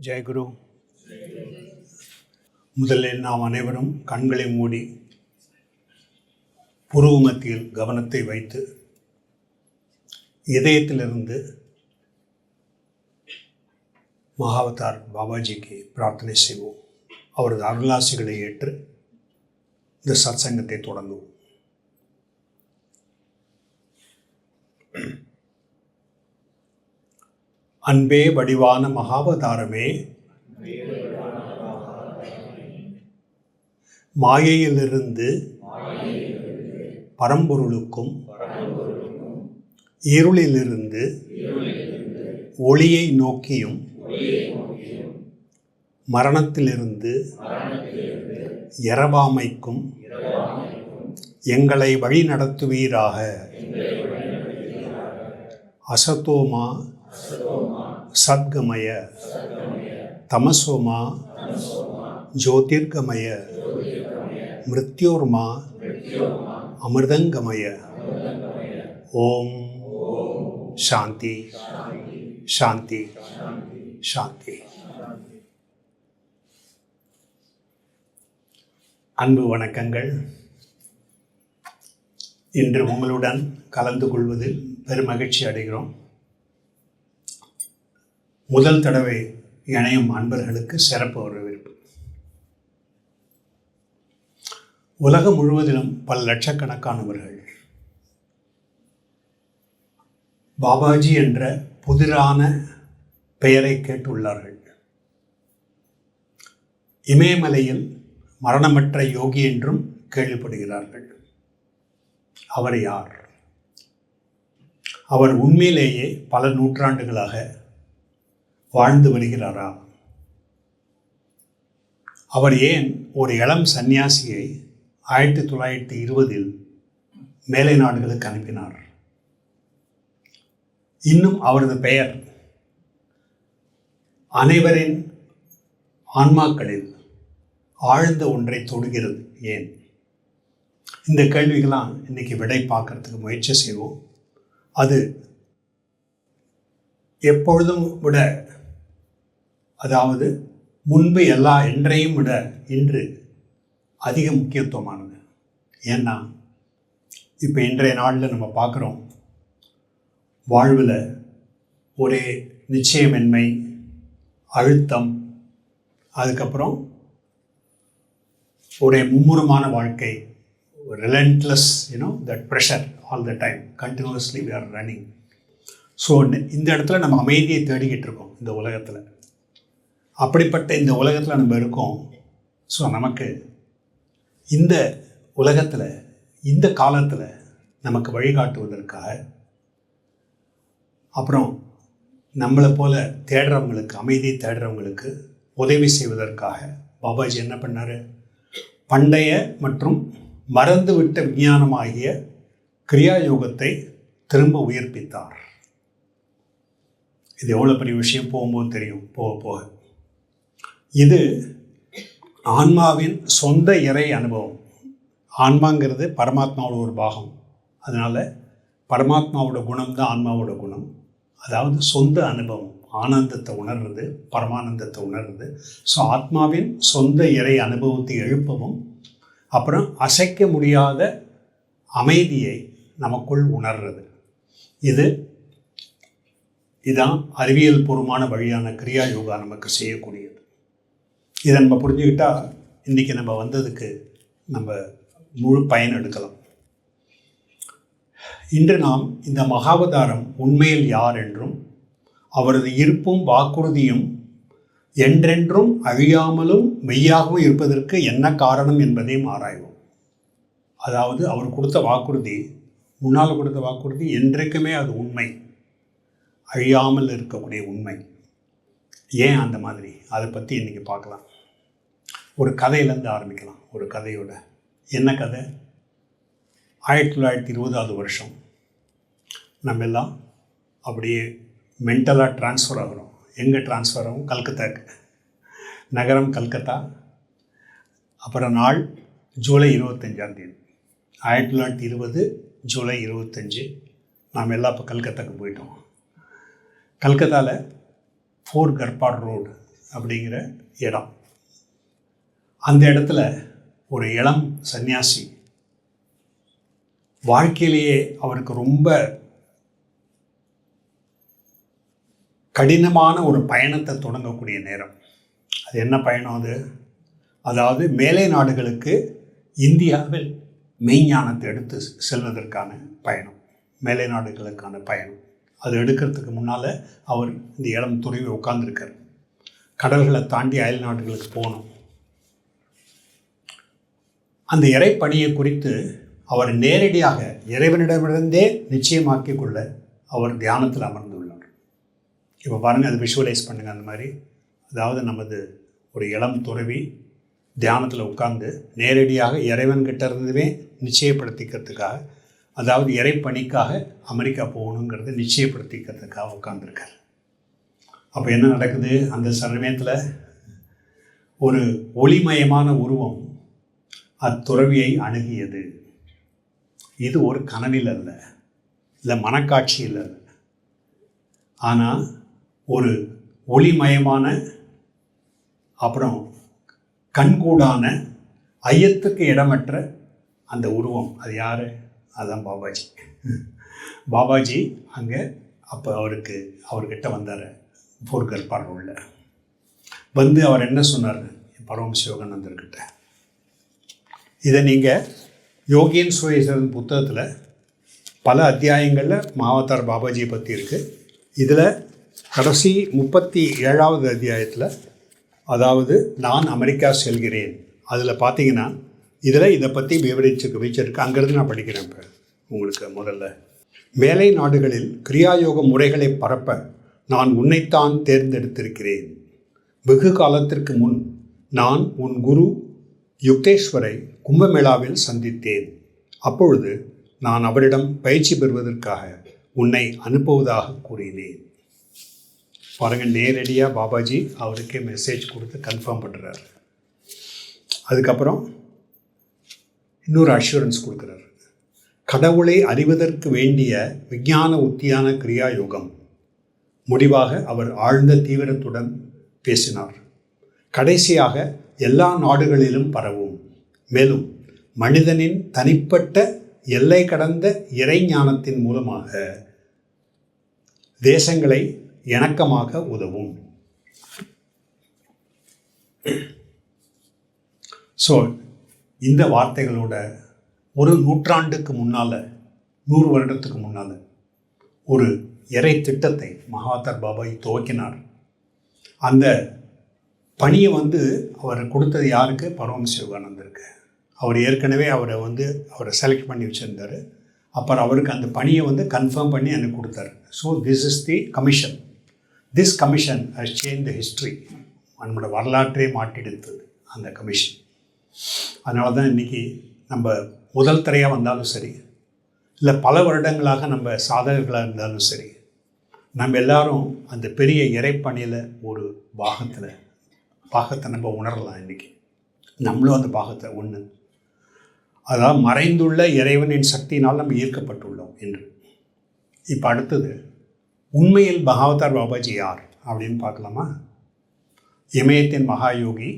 ஜெயகுரு. முதலில் நாம் அனைவரும் கண்களை மூடி புருவ மத்தியில் கவனத்தை வைத்து இதயத்திலிருந்து மகாவதார் பாபாஜிக்கு பிரார்த்தனை செய்வோம். அவரது அருளாசிகளை ஏற்று இந்த சத்சங்கத்தை தொடங்குவோம். அன்பே வடிவான மகாவதாரமே, மாயையிலிருந்து பரம்பொருளுக்கும் இருளிலிருந்து ஒளியை நோக்கியும் மரணத்திலிருந்து இரவாமைக்கும் எங்களை வழி நடத்துவீராக. அசதோமா சத்கமய, தமசோமா ஜோதிர்கமய, மிருத்யோர்மா அமிர்தங்கமய. ஓம் சாந்தி சாந்தி சாந்தி. அன்பு வணக்கங்கள். இன்று உங்களுடன் கலந்து கொள்வதில் பெருமகிழ்ச்சி அடைகிறோம். முதல் தடவை இணையும் அன்பர்களுக்கு சிறப்பு வரவேற்பு. உலகம் முழுவதிலும் பல லட்சக்கணக்கானவர்கள் பாபாஜி என்ற புதிரான பெயரை கேட்டுள்ளார்கள். இமயமலையில் மரணமற்ற யோகி என்றும் கேள்விப்படுகிறார்கள். அவர் யார்? அவர் உண்மையிலேயே பல நூற்றாண்டுகளாக வாழ்ந்து வருகிறாரா? அவர் ஏன் ஒரு இளம் சந்நியாசியை 1920 மேலை நாடுகளுக்கு அனுப்பினார்? இன்னும் அவரது பெயர் அனைவரின் ஆன்மாக்களில் ஆழ்ந்த ஒன்றை தொடுகிறது ஏன்? இந்த கேள்விகளாம் இன்னைக்கு விடை பார்க்கறதுக்கு முயற்சி செய்வோம். அது எப்பொழுதும் விட, அதாவது முன்பு என்றையும் விட இன்று அதிக முக்கியத்துவமானது. ஏன்னா இப்போ இன்றைய நாளில் நம்ம பார்க்குறோம், வாழ்வில் ஒரே நிச்சயமின்மை, அழுத்தம், அதுக்கப்புறம் ஒரே மும்முரமான வாழ்க்கை, relentless, that pressure all the time, continuously we are running. So இந்த இடத்துல நம்ம அமைதியை தேடிக்கிட்டு இருக்கோம் இந்த உலகத்தில். அப்படிப்பட்ட இந்த உலகத்தில் நம்ம இருக்கோம். ஸோ நமக்கு இந்த உலகத்தில், இந்த காலத்தில் நமக்கு வழிகாட்டுவதற்காக, அப்புறம் நம்மளை போல தேடுறவங்களுக்கு, அமைதியை தேடுறவங்களுக்கு உதவி செய்வதற்காக பாபாஜி என்ன பண்ணார்? பண்டைய மற்றும் மறந்துவிட்ட விஞ்ஞானமாகிய கிரியா யோகத்தை திரும்ப உயிர்ப்பித்தார். இது எவ்வளோ பெரிய விஷயம் போகும்போது தெரியும், போக போக. இது ஆன்மாவின் சொந்த இறை அனுபவம். ஆன்மாங்கிறது பரமாத்மாவோட ஒரு பாகம். அதனால் பரமாத்மாவோட குணம் தான் ஆன்மாவோட குணம். அதாவது சொந்த அனுபவம், ஆனந்தத்தை உணர்றது, பரமானந்தத்தை உணர்றது. ஸோ ஆத்மாவின் சொந்த இறை அனுபவத்தை எழுப்பவும், அப்புறம் அசைக்க முடியாத அமைதியை நமக்குள் உணர்றது. இதுதான் அறிவியல் பூர்வமான வழியான கிரியா யோகா நமக்கு செய்யக்கூடியது. இதை நம்ம புரிஞ்சுக்கிட்டால் இன்றைக்கி நம்ம வந்ததுக்கு நம்ம முழு பயன் எடுக்கலாம். இன்று நாம் இந்த மகாவதாரம் உண்மையில் யார் என்றும், அவரது இருப்பும் வாக்குறுதியும் என்றென்றும் அழியாமலும் மெய்யாகவும் இருப்பதற்கு என்ன காரணம் என்பதையும் ஆராய்வோம். அதாவது அவர் கொடுத்த வாக்குறுதி, முன்னால் கொடுத்த வாக்குறுதி என்றைக்குமே அது உண்மை, அழியாமல் இருக்கக்கூடிய உண்மை. ஏன் அந்த மாதிரி? அதை பற்றி இன்றைக்கி பார்க்கலாம். ஒரு கதையிலேருந்து ஆரம்பிக்கலாம். ஒரு கதையோட. என்ன கதை? 1920 வருஷம் நம்ம எல்லாம் அப்படியே மென்டலாக ட்ரான்ஸ்ஃபர் ஆகிறோம். எங்கே ட்ரான்ஸ்ஃபர் ஆகும்? கல்கத்தாக்கு. நகரம் கல்கத்தா. அப்புறம் நாள் ஜூலை 25 1920 ஜூலை 25 நாம் எல்லாம் இப்போ கல்கத்தாக்கு போயிட்டோம். கல்கத்தாவில் 4 கர்பாட் ரோடு அப்படிங்கிற இடம். அந்த இடத்துல ஒரு இளம் சன்னியாசி வாழ்க்கையிலேயே அவருக்கு ரொம்ப கடினமான ஒரு பயணத்தை தொடங்கக்கூடிய நேரம். அது என்ன பயணம் அது? அதாவது மேலை நாடுகளுக்கு இந்தியாவில் மெய்ஞானத்தை எடுத்து செல்வதற்கான பயணம், மேலை நாடுகளுக்கான பயணம். அது எடுக்கிறதுக்கு முன்னால் அவர் இந்த இளம் துறவி உட்கார்ந்துருக்கார். கடல்களை தாண்டி அயல் நாடுகளுக்கு போகணும். அந்த இறைப்பணியை குறித்து அவர் நேரடியாக இறைவனிடமிருந்தே நிச்சயமாக்கி கொள்ள அவர் தியானத்தில் அமர்ந்துள்ளார். இப்போ பாருங்கள், அது விஷுவலைஸ் பண்ணுங்கள். அந்த மாதிரி, அதாவது நமது ஒரு இளம் துறவி தியானத்தில் உட்கார்ந்து நேரடியாக இறைவன்கிட்ட இருந்துவே நிச்சயப்படுத்திக்கிறதுக்காக, அதாவது இறைப்பணிக்காக அமெரிக்கா போகணுங்கிறத நிச்சயப்படுத்திக்கிறதுக்காக உட்கார்ந்துருக்கார். அப்போ என்ன நடக்குது? அந்த சமயத்தில் ஒரு ஒளிமயமான உருவம் அத்துறவியை அணுகியது. இது ஒரு கனவில் அல்ல, இல்லை மனக்காட்சியில் அல்ல, ஆனால் ஒரு ஒளிமயமான, அப்புறம் கண்கூடான, ஐயத்துக்கு இடமற்ற அந்த உருவம். அது யார்? அதுதான் பாபாஜி. பாபாஜி அங்கே அப்போ அவர்கிட்ட வந்தார். போர்கர் பார்வையில் வந்து அவர் என்ன சொன்னார் பரமஹம்ச யோகானந்தர்கிட்ட? இதை நீங்கள் யோகியின் சுயசரன் புத்தகத்தில் பல அத்தியாயங்களில் மகாவதார் பாபாஜியை பற்றி இருக்குது. இதில் கடைசி 37வது அத்தியாயத்தில், அதாவது நான் அமெரிக்கா செல்கிறேன், அதில் பார்த்தீங்கன்னா இதில் இதை பற்றி வச்சிருக்கு. அங்கேருந்து நான் படிக்கிறேன். இப்போ உங்களுக்கு முதல்ல, மேலை நாடுகளில் கிரியாயோக முறைகளை பரப்ப நான் உன்னைத்தான் தேர்ந்தெடுத்திருக்கிறேன். வெகு காலத்திற்கு முன் நான் உன் குரு யுக்தேஸ்வரை கும்பமேளாவில் சந்தித்தேன். அப்பொழுது நான் அவரிடம் பயிற்சி பெறுவதற்காக உன்னை அனுப்புவதாக கூறினேன். பாருங்கள், நேரடியாக பாபாஜி அவருக்கே மெசேஜ் கொடுத்து கன்ஃபார்ம் பண்ணுறாரு. அதுக்கப்புறம் இன்னொரு அஷூரன்ஸ் கொடுக்குறாரு. கடவுளை அறிவதற்கு வேண்டிய விஞ்ஞான உத்தியான கிரியா யோகம். முடிவாக அவர் ஆழ்ந்த தீவிரத்துடன் பேசினார். கடைசியாக எல்லா நாடுகளிலும் பரவும், மேலும் மனிதனின் தனிப்பட்ட எல்லை கடந்த இறைஞானத்தின் மூலமாக தேசங்களை இணக்கமாக உதவும். ஸோ இந்த வார்த்தைகளோட ஒரு நூற்றாண்டுக்கு முன்னால், 100 வருடத்துக்கு முன்னால் ஒரு இறை திட்டத்தை மகாவதார் பாபாஜி துவக்கினார். அந்த பணியை அவர் கொடுத்தது யாருக்கு? பரமஹம்ச யோகானந்தருக்கு. அவர் ஏற்கனவே அவரை செலக்ட் பண்ணி வச்சுருந்தார். அப்புறம் அவருக்கு அந்த பணியை கன்ஃபார்ம் பண்ணி எனக்கு கொடுத்தாரு. So this is the commission. This commission has change the history. நம்மளோட வரலாற்றே மாட்டிடுத்தது அந்த கமிஷன். அதனால தான் இன்றைக்கி நம்ம முதல் தரையாக வந்தாலும் சரி, இல்லை பல வருடங்களாக நம்ம சாதகர்களாக இருந்தாலும் சரி, நம்ம எல்லாரும் அந்த பெரிய இறைப்பணியில் ஒரு பாகத்தை நம்ம உணரலாம். இன்றைக்கி நம்மளும் அந்த பாகத்தை ஒன்று, அதாவது மறைந்துள்ள இறைவனின் சக்தியினால் நம்ம ஈர்க்கப்பட்டுள்ளோம் என்று. இப்போ அடுத்தது, உண்மையில் மகாவதார் பாபாஜி யார் அப்படின்னு பார்க்கலாமா? இமயத்தின் மகாயோகி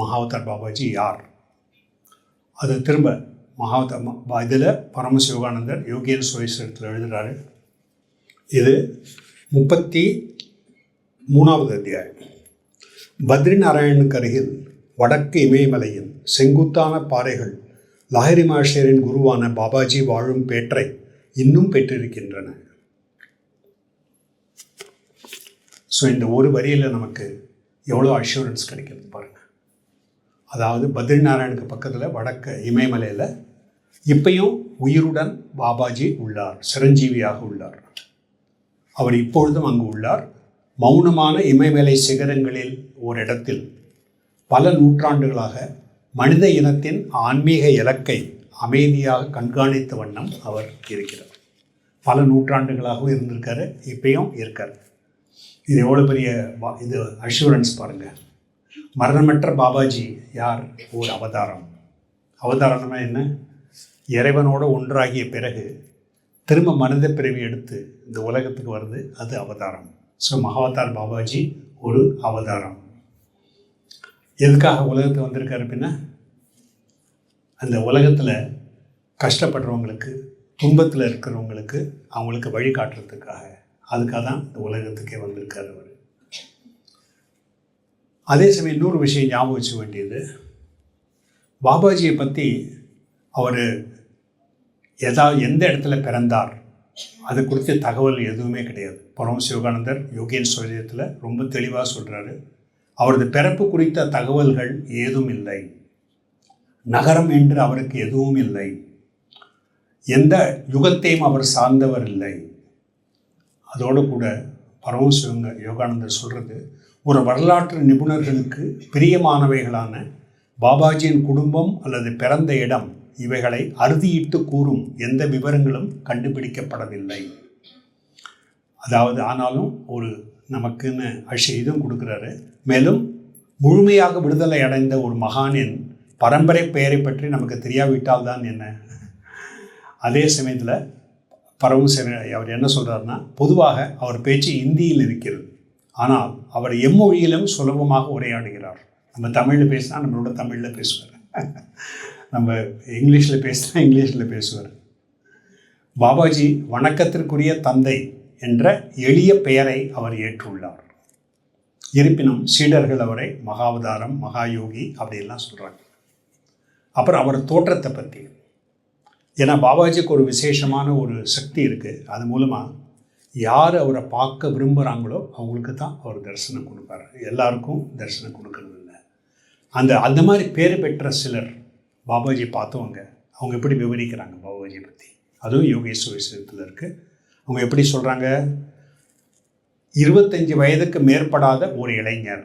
மகாவதார் பாபாஜி யார்? அது திரும்ப மகாவதார் இதில் பரமஹம்ச யோகானந்தர் யோகியன் சுயசரித்தில் எழுதுகிறாரு. இது 33வது அத்தியாயம். பத்ரிநாராயணுக்கு அருகில் வடக்கு இமயமலையின் செங்குத்தான பாறைகள் லாஹிரி மகர்ஷியரின் குருவான பாபாஜி வாழும் பேற்றை இன்னும் பெற்றிருக்கின்றன. ஸோ இந்த ஒரு வரியில் நமக்கு எவ்வளோ அஷூரன்ஸ் கிடைக்கிறது பாருங்கள். அதாவது பத்ரிநாராயணுக்கு பக்கத்தில் வடக்கு இமயமலையில் இப்பையும் உயிருடன் பாபாஜி உள்ளார், சிரஞ்சீவியாக உள்ளார். அவர் இப்பொழுதும் அங்கு உள்ளார். மௌனமான இமயமலை சிகரங்களில் ஒரு இடத்தில் பல நூற்றாண்டுகளாக மனித இனத்தின் ஆன்மீக இலக்கை அமைதியாக கண்காணித்த வண்ணம் அவர் இருக்கிறார். பல நூற்றாண்டுகளாகவும் இருந்திருக்காரு, இப்பயும் இருக்கார். இது எவ்வளோ பெரிய இது அஷூரன்ஸ் பாருங்கள். மரணமற்ற பாபாஜி யார்? ஒரு அவதாரம். அவதாரம்னா என்ன? இறைவனோடு ஒன்றாகிய பிறகு திரும்ப மனித பிறவி எடுத்து இந்த உலகத்துக்கு வருது, அது அவதாரம். ஸோ மகாவதார் பாபாஜி ஒரு அவதாரம். எதுக்காக உலகத்தை வந்திருக்காரு அப்படின்னா, அந்த உலகத்தில் கஷ்டப்படுறவங்களுக்கு, துன்பத்தில் இருக்கிறவங்களுக்கு அவங்களுக்கு வழிகாட்டுறதுக்காக, அதுக்காக தான் இந்த உலகத்துக்கே வந்திருக்கார் அவர். அதே சமயம் இன்னொரு விஷயம் ஞாபகம் வச்சுக்க வேண்டியது, பாபாஜியை பற்றி அவர் எந்த இடத்துல பிறந்தார் அது குறித்த தகவல் எதுவுமே கிடையாது. பரமஹம்ச யோகானந்தர் யோகேஸ்வரியத்தில் ரொம்ப தெளிவாக சொல்கிறாரு, அவரது பிறப்பு குறித்த தகவல்கள் ஏதும் இல்லை, நகரம் என்று அவருக்கு எதுவும் இல்லை, எந்த யுகத்தையும் அவர் சார்ந்தவர் இல்லை. அதோடு கூட பரமஹம்ச யோகானந்தர் சொல்கிறது, ஒரு வரலாற்று நிபுணர்களுக்கு பிரியமானவைகளான பாபாஜியின் குடும்பம் அல்லது பிறந்த இடம் இவைகளை அறுதியிட்டு கூறும் எந்த விவரங்களும் கண்டுபிடிக்கப்படவில்லை. அதாவது ஆனாலும் ஒரு நமக்குன்னு இதுவும் கொடுக்குறாரு. மேலும் முழுமையாக விடுதலை அடைந்த ஒரு மகானின் பரம்பரை பெயரை பற்றி நமக்கு தெரியாவிட்டால் தான் என்ன. அதே சமயத்தில் பரமஹம்சர் அவர் என்ன சொல்கிறாருன்னா, பொதுவாக அவர் பேச்சு இந்தியில் இருக்கிறது, ஆனால் அவர் எம்மொழியிலும் சுலபமாக உரையாடுகிறார். நம்ம தமிழில் பேசினா நம்மளோட தமிழில் பேசுவார், நம்ம இங்கிலீஷில் பேசினா இங்கிலீஷில் பேசுவார். பாபாஜி வணக்கத்திற்குரிய தந்தை என்ற எளிய பெயரை அவர் ஏற்றுள்ளார். இருப்பினும் சீடர்கள் அவரை மகாவதாரம், மகாயோகி அப்படின்லாம் சொல்கிறாங்க. அப்புறம் அவர் தோற்றத்தை பற்றி, ஏன்னா பாபாஜிக்கு ஒரு விசேஷமான ஒரு சக்தி இருக்குது. அது மூலமாக யார் அவரை பார்க்க விரும்புகிறாங்களோ அவங்களுக்கு தான் அவர் தரிசனம் கொடுப்பார், எல்லாருக்கும் தரிசனம் கொடுக்கறது இல்லை. அந்த மாதிரி பேர் பெற்ற சிலர் பாபாஜி பார்த்தவங்க, அவங்க எப்படி விவரிக்கிறாங்க பாபாஜியை பற்றி, அதுவும் யோகேஸ்வரத்தில் இருக்குது. அவங்க எப்படி சொல்கிறாங்க, 25 வயதுக்கு மேற்படாத ஒரு இளைஞர்,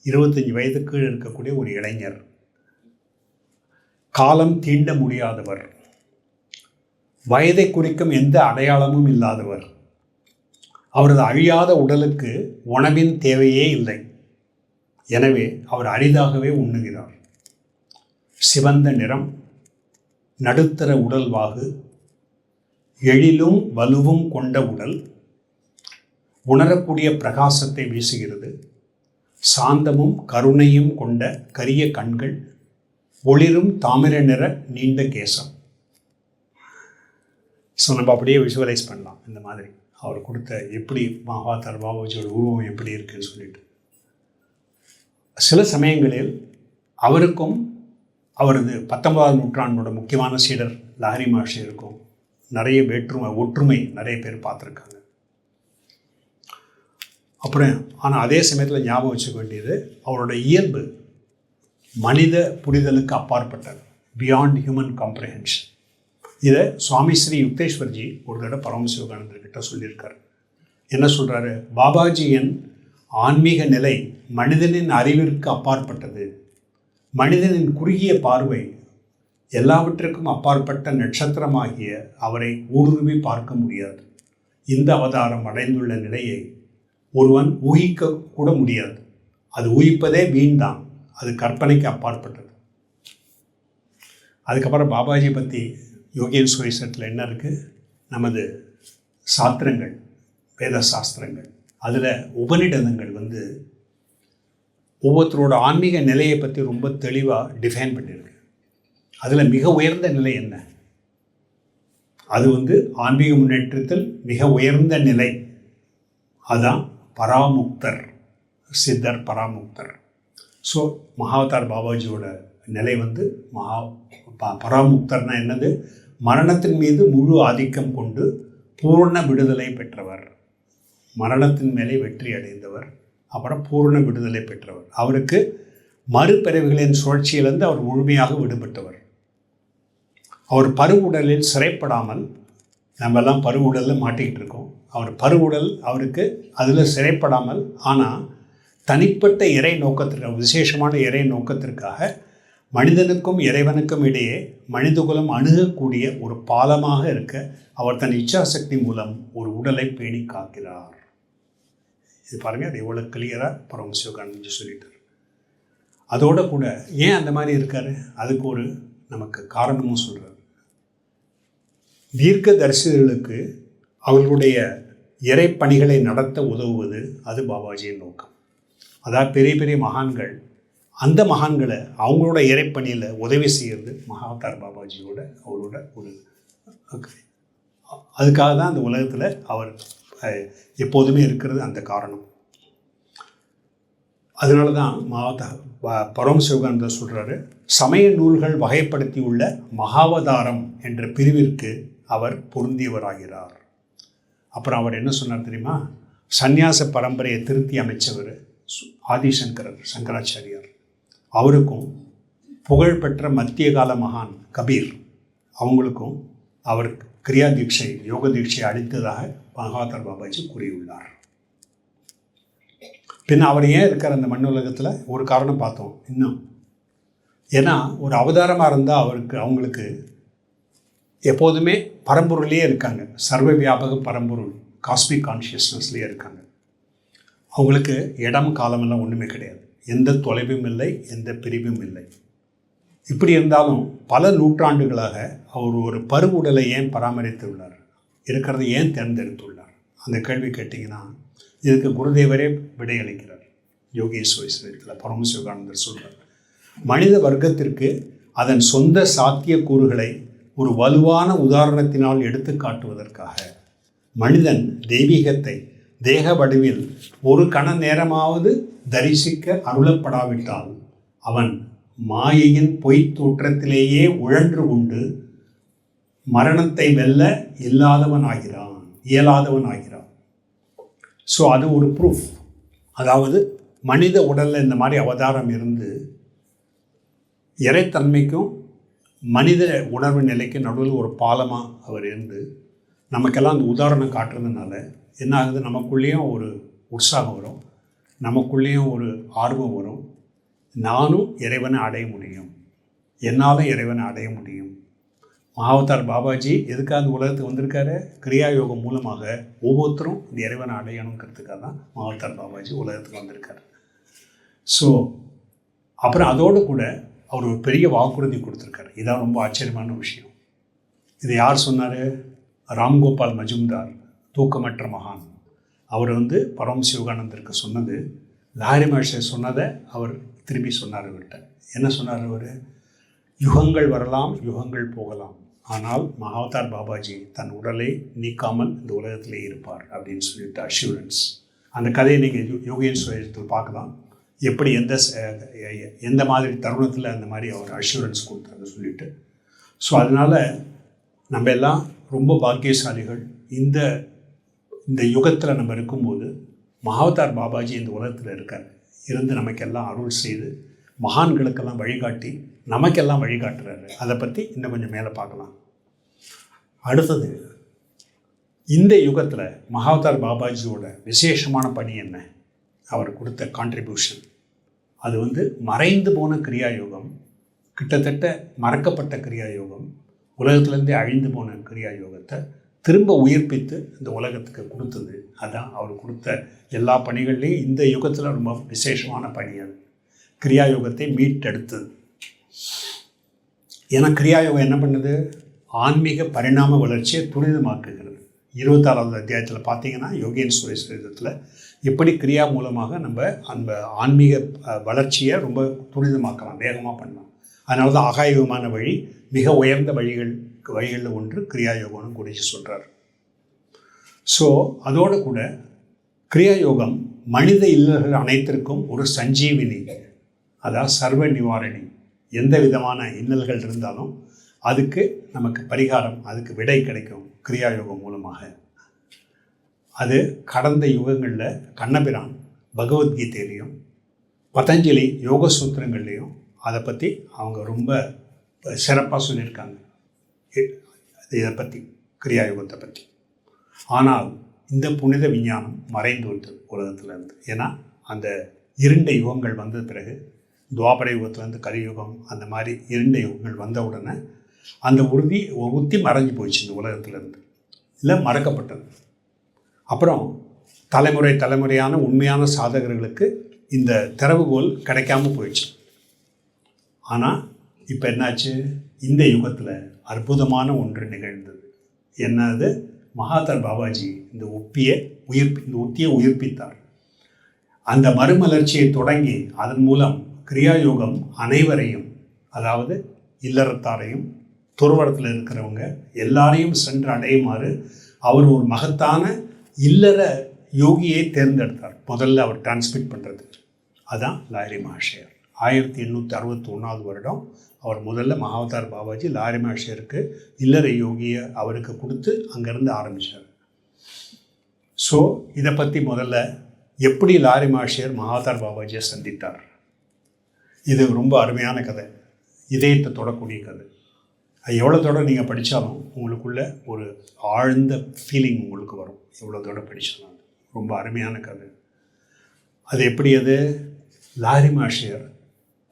25 வயதுக்கு இருக்கக்கூடிய ஒரு இளைஞர், காலம் தீண்ட முடியாதவர், வயதை குறிக்கும் எந்த அடையாளமும் இல்லாதவர், அவரது அழியாத உடலுக்கு உணவின் தேவையே இல்லை, எனவே அவர் அரிதாகவே உண்ணுகிறார், சிவந்த நிறம், நடுத்தர உடல்வாகு, எழிலும் வலுவும் கொண்ட உடல், உணரக்கூடிய பிரகாசத்தை வீசுகிறது, சாந்தமும் கருணையும் கொண்ட கரிய கண்கள், ஒளிரும் தாமிர நிற நீண்ட கேசம். ஸோ நம்ம அப்படியே விஷுவலைஸ் பண்ணலாம். இந்த மாதிரி அவர் கொடுத்த எப்படி மகாவதார் பாபாஜியோட உருவம் எப்படி இருக்குன்னு சொல்லிட்டு. சில சமயங்களில் அவருக்கும் அவரது 19ஆம் நூற்றாண்டோட முக்கியமான சீடர் லஹரி மஹர்ஷி இருக்கும் நிறைய ஒற்றுமை நிறைய பேர் பார்த்துருக்காங்க. அப்புறம் ஆனால் அதே சமயத்தில் ஞாபகம் வச்சுக்க வேண்டியது, அவரோட இயல்பு மனித புரிதலுக்கு அப்பாற்பட்டது, பியாண்ட் ஹியூமன் காம்ப்ரிஹென்ஷன். இதை சுவாமி ஸ்ரீ யுக்தேஸ்வர்ஜி ஒரு தடவை பரமஹம்ச யோகானந்தர்கிட்ட சொல்லியிருக்காரு. என்ன சொல்கிறாரு, பாபாஜியின் ஆன்மீக நிலை மனிதனின் அறிவிற்கு அப்பாற்பட்டது, மனிதனின் குறுகிய பார்வை எல்லாவற்றிற்கும் அப்பாற்பட்ட நட்சத்திரமாகிய அவரை ஊடுருவி பார்க்க முடியாது. இந்த அவதாரம் அடைந்துள்ள நிலையை ஒருவன் ஊகிக்க கூட முடியாது, அது ஊகிப்பதே வீண்தான், அது கற்பனைக்கு அப்பாற்பட்டது. அதுக்கப்புறம் பாபாஜி பற்றி யோகேஸ்வரத்தில் என்ன இருக்குது, நமது சாஸ்திரங்கள், வேத சாஸ்திரங்கள், அதில் உபநிடதங்கள் ஒவ்வொருத்தரோட ஆன்மீக நிலையை பற்றி ரொம்ப தெளிவாக டிஃபைன் பண்ணியிருக்கு. அதில் மிக உயர்ந்த நிலை என்ன, அது ஆன்மீக முன்னேற்றத்தில் மிக உயர்ந்த நிலை, அதுதான் பராமுக்தர், சித்தர் பராமுக்தர். ஸோ மகாவதார் பாபாஜியோட நிலை பராமுக்தர்னா என்னது, மரணத்தின் மீது முழு ஆதிக்கம் கொண்டு பூர்ண விடுதலை பெற்றவர், மரணத்தின் மேலே வெற்றி அடைந்தவர், அப்புறம் பூர்ண விடுதலை பெற்றவர். அவருக்கு மறுபிறவிகளின் சுழற்சியிலிருந்து அவர் முழுமையாக விடுபட்டவர். அவர் பருவுடலில் சிறைப்படாமல், நம்மெல்லாம் பருவுடலில் மாட்டிக்கிட்டு இருக்கோம், அவர் பருவுடல் அவருக்கு அதில் சிறைப்படாமல், ஆனால் தனிப்பட்ட இறை நோக்கத்திற்காக, விசேஷமான இறை நோக்கத்திற்காக மனிதனுக்கும் இறைவனுக்கும் இடையே மனிதகுலம் அணுகக்கூடிய ஒரு பாலமாக இருக்க அவர் தன் இச்சாசக்தி மூலம் ஒரு உடலை பேணி காக்கிறார். இது பாருங்கள், அது எவ்வளோ கிளியராக பரமஹம்ச யோகானந்தர் சொல்லிட்டார். அதோட கூட ஏன் அந்த மாதிரி இருக்கார், அதுக்கு ஒரு நமக்கு காரணமும் சொல்கிறார். தீர்க்க தரிசிகளுக்கு அவர்களுடைய இறைப்பணிகளை நடத்த உதவுவது அது பாபாஜியின் நோக்கம். அதாவது பெரிய பெரிய மகான்கள், அந்த மகான்களை அவங்களோட இறைப்பணியில் உதவி செய்கிறது மகாவதார் பாபாஜியோட அவரோட ஒரு அதுக்காக தான் அந்த உலகத்தில் அவர் எப்போதுமே இருக்கிறது அந்த காரணம். அதனால தான் பரம சிவானந்தர் சொல்கிறாரு, சமய நூல்கள் வகைப்படுத்தியுள்ள மகாவதாரம் என்ற பிரிவிற்கு அவர் பொருந்தியவராகிறார். அப்புறம் அவர் என்ன சொன்னார் தெரியுமா? சந்நியாச பரம்பரையை திருத்தி அமைச்சவர் சங்கராச்சாரியார். அவருக்கும் புகழ்பெற்ற மத்திய கால மகான் கபீர் அவங்களுக்கும் அவர் கிரியா தீட்சை, யோக தீட்சை அளித்ததாக மகாவதார் பாபாஜி கூறியுள்ளார். பின்ன அவர் ஏன் இருக்கார் அந்த மண் உலகத்தில்? ஒரு காரணம் பார்த்தோம் இன்னும். ஏன்னா ஒரு அவதாரமாக இருந்தால் அவங்களுக்கு எப்போதுமே பரம்பொருளையே இருக்காங்க, சர்வ வியாபக பரம்பொருள், காஸ்மிக் கான்ஷியஸ்னஸ்லேயே இருக்காங்க. அவங்களுக்கு இடம் காலமெல்லாம் ஒன்றுமே கிடையாது, எந்த தொலைவும் இல்லை, எந்த பிரிவும் இல்லை. இப்படி இருந்தாலும் பல நூற்றாண்டுகளாக அவர் ஒரு பருவுடலை ஏன் பராமரித்து உள்ளார், இருக்கிறத ஏன் தேர்ந்தெடுத்துள்ளார்? அந்த கேள்வி கேட்டிங்கன்னா இதுக்கு குருதேவரே விடையளிக்கிறார். யோகேஸ்வரத்தில் பரம சிவானந்தர் சொல்கிறார், மனித வர்க்கத்திற்கு அதன் சொந்த சாத்தியக்கூறுகளை ஒரு வலுவான உதாரணத்தினால் எடுத்து காட்டுவதற்காக மனிதன் தெய்வீகத்தை தேக வடிவில் ஒரு கண நேரமாவது தரிசிக்க அருளப்படாவிட்டால் அவன் மாயையின் பொய்த் தோற்றத்திலேயே உழன்று கொண்டு மரணத்தை வெல்ல இயலாதவன் ஆகிறான். ஸோ அது ஒரு ப்ரூஃப். அதாவது மனித உடலில் இந்த மாதிரி அவதாரம் இருந்து இறைத்தன்மைக்கும் மனித உணர்வு நிலைக்கு நடுவில் ஒரு பாலமாக அவர் இருந்து நமக்கெல்லாம் அந்த உதாரணம் காட்டுறதுனால என்ன ஆகுது? நமக்குள்ளேயும் ஒரு உற்சாகம் வரும், நமக்குள்ளேயும் ஒரு ஆர்வம் வரும். நானும் இறைவனை அடைய முடியும், என்னாலும் இறைவனை அடைய முடியும். மகாவதார் பாபாஜி எதுக்காக அந்த உலகத்துக்கு வந்திருக்காரு? கிரியா யோகம் மூலமாக ஒவ்வொருத்தரும் இந்த இறைவனை அடையணுங்கிறதுக்காக தான் மகாவதார் பாபாஜி உலகத்துக்கு வந்திருக்காரு. ஸோ அப்புறம் அதோடு கூட அவர் ஒரு பெரிய வாக்குறுதி கொடுத்துருக்காரு. இதான் ரொம்ப ஆச்சரியமான விஷயம். இதை யார் சொன்னார்? ராம்கோபால் மஜும்தார், தூக்கமற்ற மகான். அவர் பரம சிவானந்தருக்கு சொன்னது, லாரி மகர்ஷி சொன்னதை அவர் திரும்பி சொன்னார். அவர்கிட்ட என்ன சொன்னார்? அவர் யுகங்கள் வரலாம், யுகங்கள் போகலாம், ஆனால் மகாவதார் பாபாஜி தன் உடலை நீக்காமல் இந்த உலகத்திலே இருப்பார் அப்படின்னு சொல்லிட்டு அஷ்யூரன்ஸ். அந்த கதையை நீங்கள் யோகேஸ்வரத்தில் பார்க்கலாம், எப்படி எந்த மாதிரி தருணத்தில் அந்த மாதிரி அவர் அஷ்யூரன்ஸ் கொடுத்தாரு சொல்லிட்டு. ஸோ அதனால் நம்ம எல்லாம் ரொம்ப பாக்கியசாலிகள். இந்த யுகத்தில் நம்ம இருக்கும்போது மகாவதார் பாபாஜி இந்த உலகத்தில் இருக்கார், இருந்து நமக்கெல்லாம் அருள் செய்து மகான்களுக்கெல்லாம் வழிகாட்டி நமக்கெல்லாம் வழிகாட்டுறாரு. அதை பற்றி இன்னும் கொஞ்சம் மேலே பார்க்கலாம். அடுத்தது, இந்த யுகத்தில் மகாவதார் பாபாஜியோட விசேஷமான பணி என்ன? அவர் கொடுத்த கான்ட்ரிபியூஷன் அது மறைந்து போன கிரியா யோகம், கிட்டத்தட்ட மறக்கப்பட்ட கிரியா யோகம், உலகத்துலேருந்தே அழிந்து போன கிரியா யோகத்தை திரும்ப உயிர்ப்பித்து இந்த உலகத்துக்கு கொடுத்தது. அதுதான் அவர் கொடுத்த எல்லா பணிகள்லேயும் இந்த யுகத்தில் ரொம்ப விசேஷமான பணி. அது கிரியா யோகத்தை மீட்டெடுத்தது. ஏன்னா கிரியா யோகம் என்ன பண்ணுது? ஆன்மீக பரிணாம வளர்ச்சியை துரிதமாக்குகிறது. 24வது அத்தியாயத்தில் பார்த்தீங்கன்னா யோகேஸ்வரத்தில் எப்படி கிரியா மூலமாக நம்ம அந்த ஆன்மீக வளர்ச்சியை ரொம்ப துரிதமாக்கலாம், வேகமாக பண்ணலாம். அதனால தான் ஆகாயமான வழி மிக உயர்ந்த வழிகளில் ஒன்று கிரியா யோகம்னு குறித்து சொல்கிறார். ஸோ அதோடு கூட கிரியா யோகம் மனித இல்லங்கள் அனைத்திற்கும் ஒரு சஞ்சீவினி, அதாவது சர்வ நிவாரணி. எந்த விதமான இன்னல்கள் இருந்தாலும் அதுக்கு நமக்கு பரிகாரம், அதுக்கு விடை கிடைக்கும் கிரியா யோகம் மூலமாக. அது கடந்த யுகங்களில் கண்ணபிரான் பகவத்கீதையிலையும் பதஞ்சலி யோக சூத்திரங்கள்லேயும் அதை பற்றி அவங்க ரொம்ப சிறப்பாக சொல்லியிருக்காங்க, இதை பற்றி, கிரியா யோகத்தை பற்றி. ஆனால் இந்த புனித விஞ்ஞானம் மறைந்து விட்டது உலகத்திலேருந்து. ஏன்னா அந்த இருண்ட யுகங்கள் வந்த பிறகு, துவாபர யுகத்துலேருந்து கலியுகம், அந்த மாதிரி இருண்ட யுகங்கள் வந்த உடனே அந்த உத்தி மறைஞ்சு போயிடுச்சு இந்த உலகத்திலேருந்து, இல்லை மறக்கப்பட்டது. அப்புறம் தலைமுறையான உண்மையான சாதகர்களுக்கு இந்த திறவுகோல் கிடைக்காமல் போயிடுச்சு. ஆனால் இப்போ என்னாச்சு? இந்த யுகத்தில் அற்புதமான ஒன்று நிகழ்ந்தது. என்னது? மகாதர் பாபாஜி இந்த உத்தியை உயிர்ப்பித்தார். அந்த மறுமலர்ச்சியை தொடங்கி அதன் மூலம் கிரியாயோகம் அனைவரையும், அதாவது இல்லறத்தாரையும் துறவரத்தில் இருக்கிறவங்க எல்லாரையும் சென்று அடையுமாறு அவர் ஒரு மகத்தான இல்லற யோகியை தேர்ந்தெடுத்தார். முதல்ல அவர் டிரான்ஸ்மிட் பண்ணுறது அதான் லாஹிரி மஹாஷயர். 1861 வருடம் அவர் முதல்ல மகாவதார் பாபாஜி லாஹிரி மஹாஷயருக்கு இல்லற யோகியை அவருக்கு கொடுத்து அங்கேருந்து ஆரம்பித்தார். ஸோ இதை பற்றி முதல்ல எப்படி லாஹிரி மஹாஷயர் மகாவதார் பாபாஜியை சந்தித்தார், இது ரொம்ப அருமையான கதை, இதயத்தை தொடக்கூடிய கதை. எவ்வளோ தோட நீங்கள் படித்தாலும் உங்களுக்குள்ள ஒரு ஆழ்ந்த ஃபீலிங் உங்களுக்கு வரும். எவ்வளோ தோட படித்தாலும் ரொம்ப அருமையான கதை. அது எப்படி? அது லாஹிரி மஹாஷயர்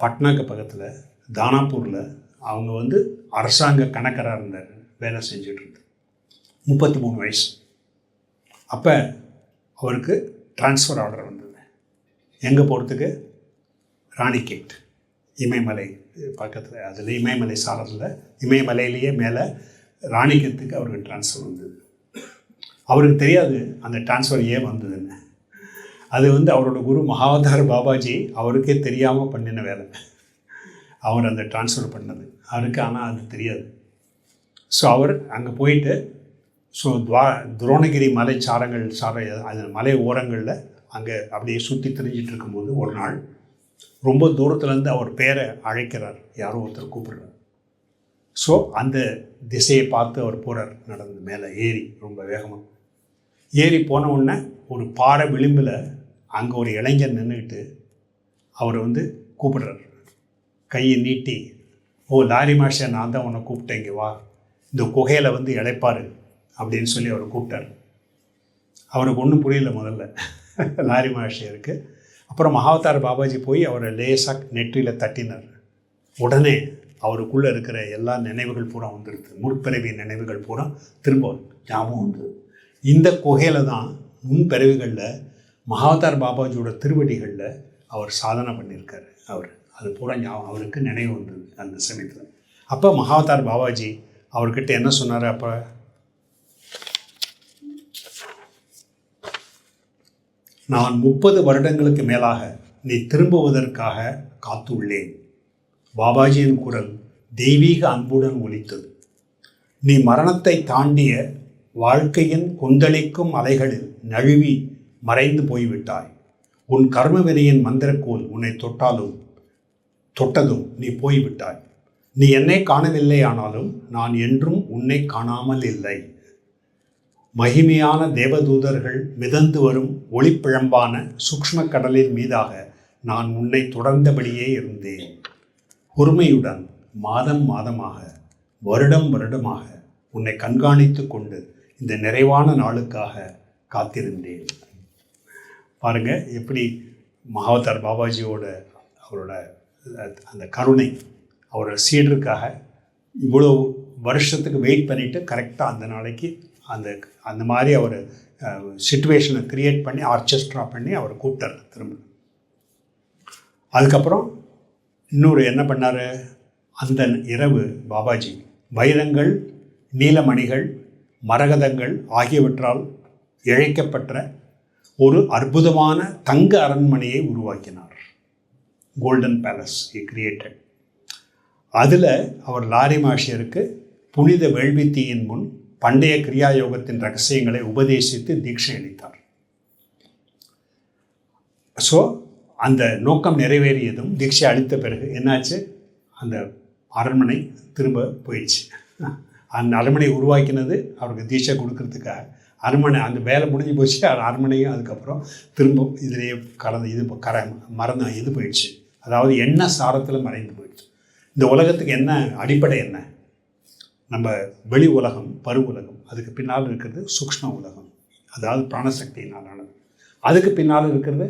பட்னாக்கு பக்கத்தில் தானாப்பூரில் அவங்க அரசாங்க கணக்கராக இருந்தார், வேலை செஞ்சுட்டு இருந்தார். 33 வயசு. அப்போ அவருக்கு ட்ரான்ஸ்ஃபர் ஆர்டர் வந்தது. எங்கே போகிறதுக்கு? ராணிகேட், இமயமலை பக்கத்தில். அதில் இமயமலை சாரத்தில், இமயமலையிலேயே மேலே ராணிகேத்துக்கு அவருக்கு ட்ரான்ஸ்ஃபர் வந்தது. அவருக்கு தெரியாது அந்த ட்ரான்ஸ்ஃபர் ஏன் வந்ததுன்னு. அது அவரோட குரு மகாவதார் பாபாஜி அவருக்கே தெரியாமல் பண்ணின வேலை. அவர் அந்த ட்ரான்ஸ்ஃபர் பண்ணது அவருக்கு, ஆனால் அது தெரியாது. ஸோ அவர் அங்கே போயிட்டு, ஸோ துரோணகிரி மலை அது மலை ஓரங்களில் அங்கே அப்படியே சுற்றி திரிஞ்சிட்டு இருக்கும்போது ஒரு நாள் ரொம்ப தூரத்துலேருந்து அவர் பேரை அழைக்கிறார், யாரோ ஒருத்தர் கூப்பிடுறார். ஸோ அந்த திசையை பார்த்து அவர் போகிறார், நடந்து மேலே ஏறி ரொம்ப வேகமாக ஏறி போன உடனே ஒரு பாறை விளிம்பில் அங்கே ஒரு இளைஞர் நின்றுக்கிட்டு அவர் கூப்பிடுறார், கையை நீட்டி, ஓ லாஹிரி மஹாஷயர், நான் தான் உன்னை கூப்பிட்டேன், இங்கே வா, இந்த குகையில் இழைப்பார் அப்படின்னு சொல்லி அவர் கூப்பிட்டார். அவருக்கு ஒன்றும் புரியல முதல்ல லாஹிரி மஹாஷயருக்கு. அப்புறம் மகாவதார் பாபாஜி போய் அவரை லேசாக நெற்றியில் தட்டினார். உடனே அவருக்குள்ளே இருக்கிற எல்லா நினைவுகள் பூரா வந்துடுது, முற்பிறவி நினைவுகள் பூரா திரும்ப ஞாபகம் வந்தது. இந்த குகையில் தான் முன்பிறவிகளில் மகாவதார் பாபாஜியோட திருவடிகளில் அவர் சாதனை பண்ணியிருக்காரு. அது பூரா அவருக்கு நினைவு வந்தது அந்த சமயத்தில். அப்போ மகாவதார் பாபாஜி அவர்கிட்ட என்ன சொன்னார்? அப்போ நான் 30 வருடங்களுக்கு மேலாக நீ திரும்புவதற்காக காத்துள்ளேன். பாபாஜியின் குரல் தெய்வீக அன்புடன் ஒலித்தது. நீ மரணத்தை தாண்டிய வாழ்க்கையின் கொந்தளிக்கும் அலைகளில் நழுவி மறைந்து போய்விட்டாய். உன் கர்மவினையின் மந்திரக்கோல் உன்னை தொட்டதும் நீ போய்விட்டாய். நீ என்னை காணவில்லை, ஆனாலும் நான் என்றும் உன்னை காணாமல் இல்லை. மகிமையான தேவதூதர்கள் மிதந்து வரும் ஒளிப்பிழம்பான சூக்ஷ்ம கடலின் மீதாக நான் உன்னை தொடர்ந்தபடியே இருந்தேன். பொறுமையுடன் மாதமாக வருடமாக உன்னை கண்காணித்து கொண்டு இந்த நிறைவான நாளுக்காக காத்திருந்தேன். பாருங்கள் எப்படி மகாவதார் பாபாஜியோட அவரோட அந்த கருணை, அவரோட சீடருக்காக இவ்வளோ வருஷத்துக்கு வெயிட் பண்ணிவிட்டு கரெக்டாக அந்த நாளைக்கு அந்த மாதிரி அவர் சிச்சுவேஷனை க்ரியேட் பண்ணி ஆர்கெஸ்ட்ரா பண்ணி அவர் கூப்பிட்டார் திரும்ப. அதுக்கப்புறம் இன்னொரு என்ன பண்ணார்? அந்த இரவு பாபாஜி வைரங்கள், நீலமணிகள், மரகதங்கள் ஆகியவற்றால் இழைக்கப்பட்ட ஒரு அற்புதமான தங்க அரண்மனையை உருவாக்கினார். Golden palace he created. அதில் அவர் லாஹிரி மஹாஷயருக்கு புனித வேள்வித்தீயின் முன் பண்டைய கிரியாயோகத்தின் ரகசியங்களை உபதேசித்து தீட்சை அளித்தார். ஸோ அந்த நோக்கம் நிறைவேறியதும் தீட்சை அளித்த பிறகு என்னாச்சு? அந்த அரண்மனை திரும்ப போயிடுச்சு. அந்த அரண்மனை உருவாக்கினது அவருக்கு தீட்சை கொடுக்கறதுக்காக. அரண்மனை அந்த வேலை முடிஞ்சு போச்சு. அரண்மனையும் அதுக்கப்புறம் திரும்ப இதிலேயே மறந்து இது போயிடுச்சு. அதாவது எண்ணெய் சாரத்தில் மறைந்து போயிடுச்சு. இந்த உலகத்துக்கு என்ன அடிப்படை? என்ன? நம்ம வெளி உலகம், பரு உலகம், அதுக்கு பின்னால் இருக்கிறது சூக்ஷ்ம உலகம், அதாவது பிராணசக்தியினால் ஆனது. அதுக்கு பின்னால் இருக்கிறது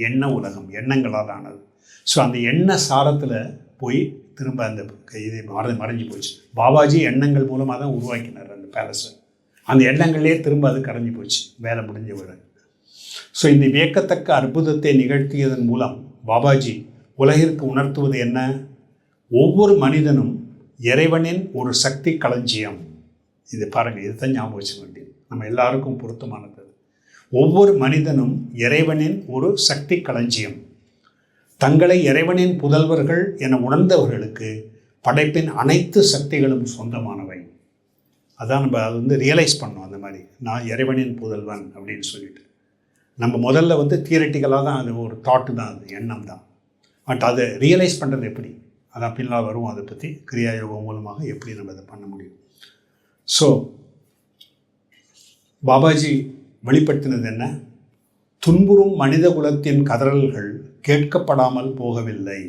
எண்ண உலகம், எண்ணங்களால் ஆனது. ஸோ அந்த எண்ணெய் சாரத்தில் போய் திரும்ப அந்த இது மறைஞ்சு போச்சு. பாபாஜி எண்ணங்கள் மூலமாக தான் உருவாக்கினார் அந்த பேலஸை. அந்த எண்ணங்கள்லேயே திரும்ப அது கரைஞ்சி போச்சு, வேலை முடிஞ்ச விட. ஸோ இந்த வியக்கத்தக்க அற்புதத்தை நிகழ்த்தியதன் மூலம் பாபாஜி உலகிற்கு உணர்த்துவது என்ன? ஒவ்வொரு மனிதனும் இறைவனின் ஒரு சக்தி களஞ்சியம். இது பாருங்கள், இது தான் ஞாபகம் வச்சுக்க வேண்டியது. நம்ம எல்லாருக்கும் பொருத்தமானது. ஒவ்வொரு மனிதனும் இறைவனின் ஒரு சக்தி களஞ்சியம். தங்களை இறைவனின் புதல்வர்கள் என உணர்ந்தவர்களுக்கு படைப்பின் அனைத்து சக்திகளும் சொந்தமானவை. அதான் நம்ம அது வந்து ரியலைஸ் பண்ணோம். அந்த மாதிரி நான் இறைவனின் புதல்வன் அப்படின்னு சொல்லிட்டு நம்ம முதல்ல தியரட்டிக்கலாக தான், அது ஒரு தாட்டு தான், அது எண்ணம் தான். பட் அதை ரியலைஸ் பண்ணுறது எப்படி, அது அப்படின்லாம் வரும். அதை பற்றி கிரியா யோகம் மூலமாக எப்படி நம்ம அதை பண்ண முடியும். ஸோ பாபாஜி வெளிப்படுத்தினது என்ன? துன்புறும் மனித குலத்தின் கதறல்கள் கேட்கப்படாமல் போகவில்லை.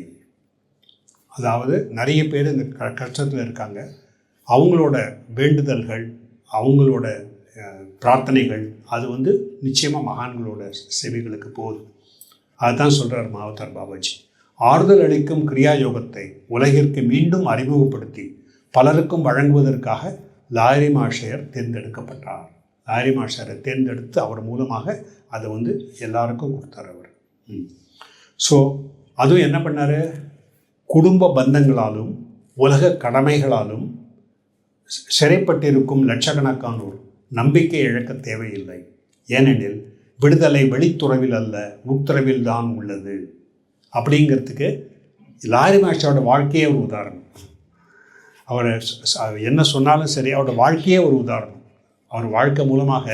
அதாவது நிறைய பேர் இந்த கஷ்டத்தில் இருக்காங்க. அவங்களோட வேண்டுதல்கள், அவங்களோட பிரார்த்தனைகள் அது நிச்சயமாக மகான்களோட செவிகளுக்கு போகுது. அதுதான் சொல்கிறார் மாவதார் பாபாஜி. ஆறுதல் அளிக்கும் கிரியா யோகத்தை உலகிற்கு மீண்டும் அறிமுகப்படுத்தி பலருக்கும் வழங்குவதற்காக லாரி மாஷையர் தேர்ந்தெடுக்கப்பட்டார். லாரி மாஷையரை தேர்ந்தெடுத்து அவர் மூலமாக அதை எல்லாருக்கும் கொடுத்தார் அவர். ஸோ அதுவும் என்ன பண்ணார்? குடும்ப பந்தங்களாலும் உலக கடமைகளாலும் சிறைப்பட்டிருக்கும் லட்சக்கணக்கானோர் நம்பிக்கை இழக்க தேவையில்லை. ஏனெனில் விடுதலை வெளித்துறவில் அல்ல, உட்துறவில் தான் உள்ளது அப்படிங்கிறதுக்கு லாரி மாஸ்டரோட வாழ்க்கையே ஒரு உதாரணம். அவர் என்ன சொன்னாலும் சரி, அவரோட வாழ்க்கையே ஒரு உதாரணம். அவர் வாழ்க்கை மூலமாக